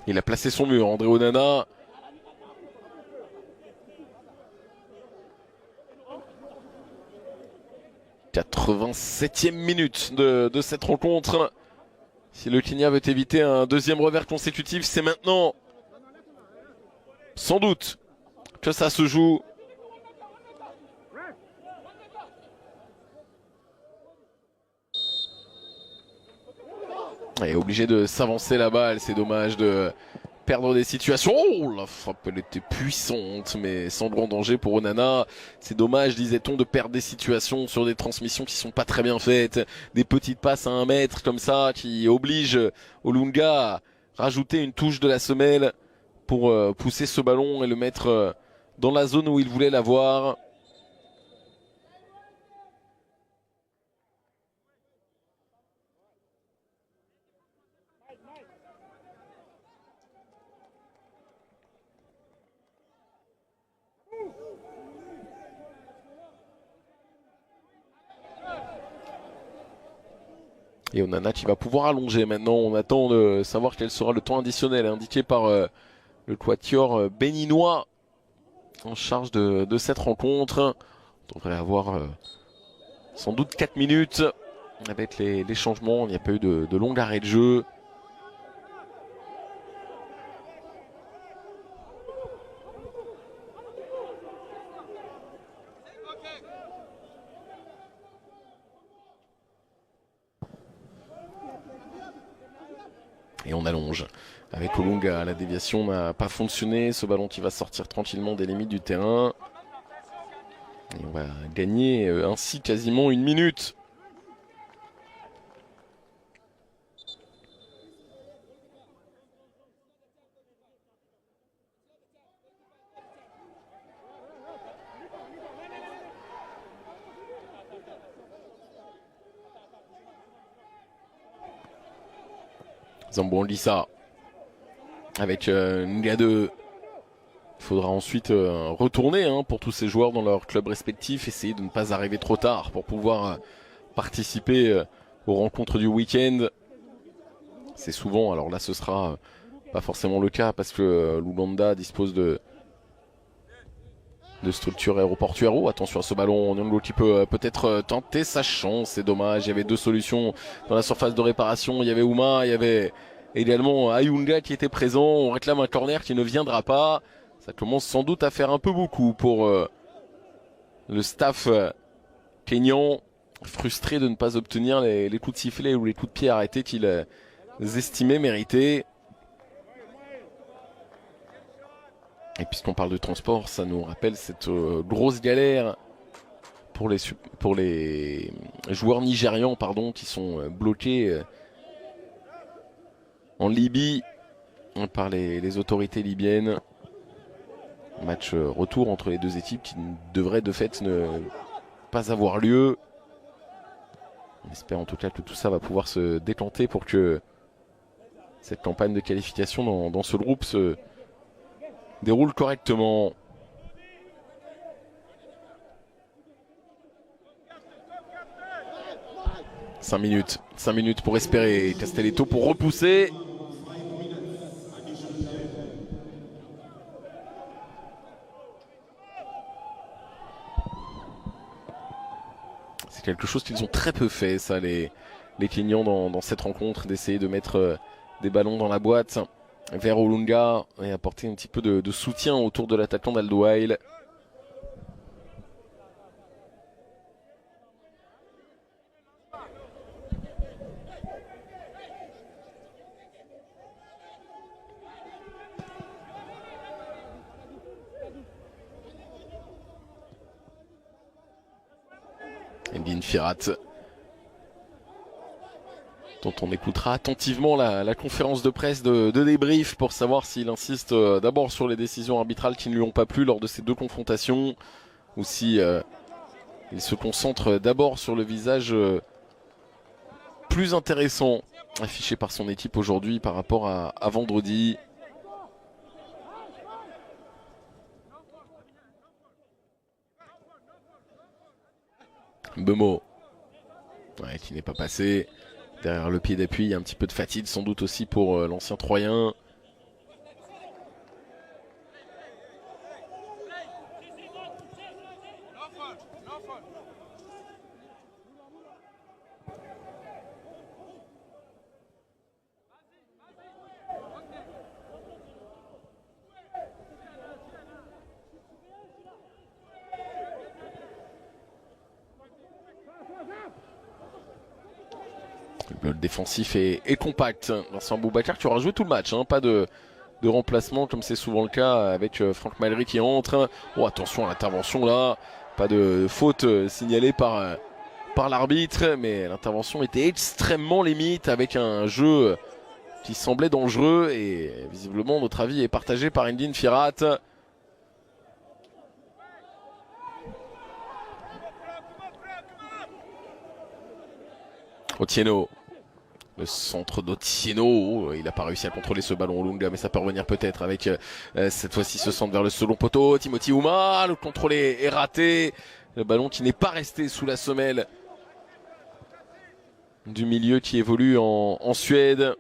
Il a placé son mur, André Onana. « 87e minute de cette rencontre. Si le Kenya veut éviter un deuxième revers consécutif, c'est maintenant. Sans doute que ça se joue. Il est obligé de s'avancer la balle, c'est dommage de perdre des situations. Oh, la frappe elle était puissante mais sans grand danger pour Onana. C'est dommage, disait-on, de perdre des situations sur des transmissions qui sont pas très bien faites. Des petites passes à 1 mètre comme ça qui obligent Olunga à rajouter une touche de la semelle pour pousser ce ballon et le mettre dans la zone où il voulait l'avoir. Et Onana qui va pouvoir allonger maintenant. On attend de savoir quel sera le temps additionnel indiqué par le quatuor béninois en charge de cette rencontre. On devrait avoir sans doute 4 minutes avec les changements. Il n'y a pas eu de long arrêt de jeu. Et on allonge. Avec Olunga, la déviation n'a pas fonctionné. Ce ballon qui va sortir tranquillement des limites du terrain. Et on va gagner ainsi quasiment une minute. Zambo-Anguissa avec Ngade. Il faudra ensuite retourner pour tous ces joueurs dans leurs clubs respectifs, essayer de ne pas arriver trop tard pour pouvoir participer aux rencontres du week-end. C'est souvent, alors là ce sera pas forcément le cas parce que l'Ouganda dispose de structures aéroportuaires. Oh, attention à ce ballon, Nyongo qui peut peut-être tenter sa chance, c'est dommage, il y avait deux solutions dans la surface de réparation, il y avait Ouma, il y avait également Ayunga qui était présent, on réclame un corner qui ne viendra pas, ça commence sans doute à faire un peu beaucoup pour le staff kényan, frustré de ne pas obtenir les coups de sifflet ou les coups de pied arrêtés qu'ils estimaient mérités. Et puisqu'on parle de transport, ça nous rappelle cette grosse galère pour les joueurs nigérians qui sont bloqués en Libye par les autorités libyennes. Match retour entre les deux équipes qui devrait de fait ne pas avoir lieu. On espère en tout cas que tout ça va pouvoir se décanter pour que cette campagne de qualification dans ce groupe se déroule correctement. Cinq minutes pour espérer. Castelletto pour repousser. C'est quelque chose qu'ils ont très peu fait, ça, les Kenyans dans cette rencontre, d'essayer de mettre des ballons dans la boîte vers Olunga et apporter un petit peu de soutien autour de l'attaquant d'Aldouail. Ndine Firat, dont on écoutera attentivement la conférence de presse de débrief pour savoir s'il insiste d'abord sur les décisions arbitrales qui ne lui ont pas plu lors de ces deux confrontations, ou si il se concentre d'abord sur le visage plus intéressant affiché par son équipe aujourd'hui par rapport à vendredi. Bemo, qui n'est pas passé. Derrière le pied d'appui, il y a un petit peu de fatigue sans doute aussi pour l'ancien Troyen. Le défensif est compact. Vincent Boubacar, tu auras joué tout le match, pas de remplacement comme c'est souvent le cas avec Franck Malry qui entre. Oh, attention à l'intervention là, pas de faute signalée par l'arbitre, mais l'intervention était extrêmement limite avec un jeu qui semblait dangereux et visiblement notre avis est partagé par Ndine Firat. Otieno. Le centre d'Otieno, il n'a pas réussi à contrôler ce ballon Olunga, mais ça peut revenir peut-être avec cette fois-ci ce centre vers le second poteau. Timothy Ouma, le contrôle est raté. Le ballon qui n'est pas resté sous la semelle du milieu qui évolue en Suède.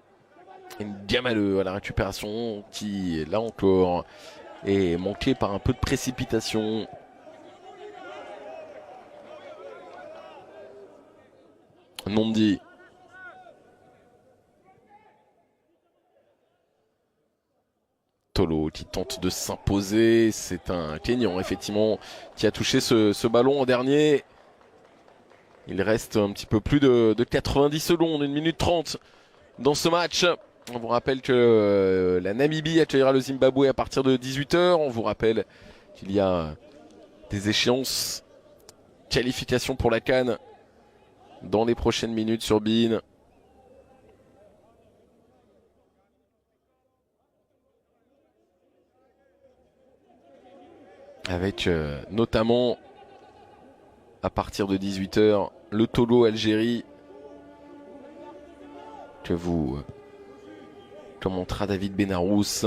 Ndiamaleu à la récupération qui, là encore, est manqué par un peu de précipitation. Nondi. Tolo qui tente de s'imposer. C'est un Kenyan effectivement qui a touché ce ballon en dernier. Il reste un petit peu plus de 90 secondes, 1 minute 30 dans ce match. On vous rappelle que la Namibie accueillera le Zimbabwe à partir de 18h. On vous rappelle qu'il y a des échéances qualification pour la CAN dans les prochaines minutes sur beIN. Avec notamment à partir de 18h le Togo Algérie que vous commentera David Benarous.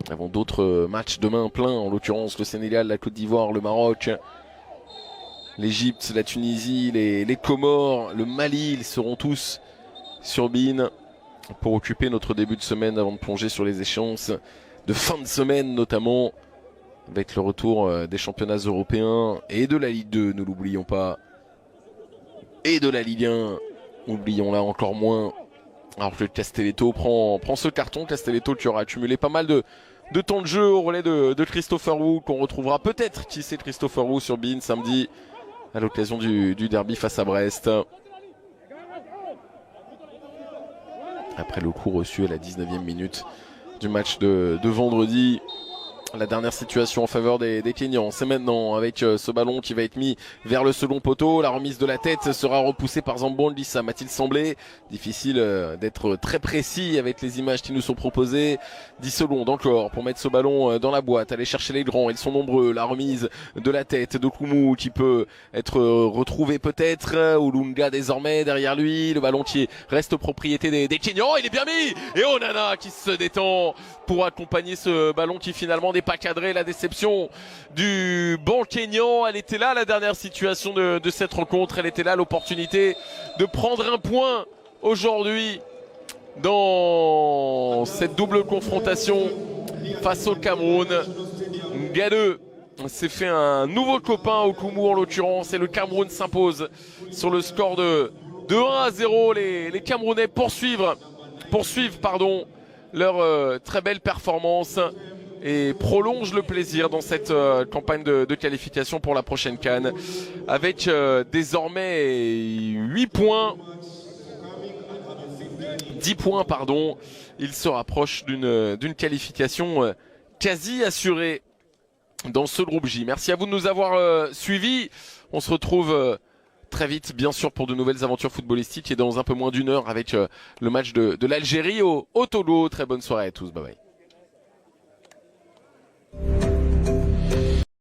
Avant d'autres matchs demain plein, en l'occurrence le Sénégal, la Côte d'Ivoire, le Maroc, l'Égypte, la Tunisie, les Comores, le Mali, ils seront tous sur beIN pour occuper notre début de semaine avant de plonger sur les échéances de fin de semaine notamment, avec le retour des championnats européens et de la Ligue 2, ne l'oublions pas, et de la Ligue 1, oublions-la encore moins. Alors que Castelletto prend ce carton, Castelletto qui aura accumulé pas mal de temps de jeu au relais de Christopher Wu, qu'on retrouvera peut-être, qui c'est Christopher Wu sur beIN samedi à l'occasion du derby face à Brest. Après le coup reçu à la 19e minute du match de vendredi. La dernière situation en faveur des Kenyans, c'est maintenant avec ce ballon qui va être mis vers le second poteau. La remise de la tête sera repoussée par Zambon, ça m'a-t-il semblé. Difficile d'être très précis avec les images qui nous sont proposées. 10 secondes encore pour mettre ce ballon dans la boîte, aller chercher les grands, ils sont nombreux. La remise de la tête de Kumu qui peut être retrouvé peut-être. Olunga désormais derrière lui, le ballon qui reste propriété des Kenyans, il est bien mis. Et Onana qui se détend pour accompagner ce ballon qui finalement n'est pas cadré. La déception du banc kényan, elle était là la dernière situation de cette rencontre, elle était là l'opportunité de prendre un point aujourd'hui dans cette double confrontation face au Cameroun. Ngadeu s'est fait un nouveau copain au Kumu en l'occurrence et le Cameroun s'impose sur le score de 1-0. Les Camerounais poursuivent leur très belle performance et prolonge le plaisir dans cette campagne de qualification pour la prochaine CAN avec désormais 10 points pardon. Il se rapproche d'une qualification quasi assurée dans ce groupe J. Merci à vous de nous avoir suivis. On se retrouve très vite bien sûr pour de nouvelles aventures footballistiques et dans un peu moins d'1 heure avec le match de l'Algérie au Togo. Très bonne soirée à tous, bye bye.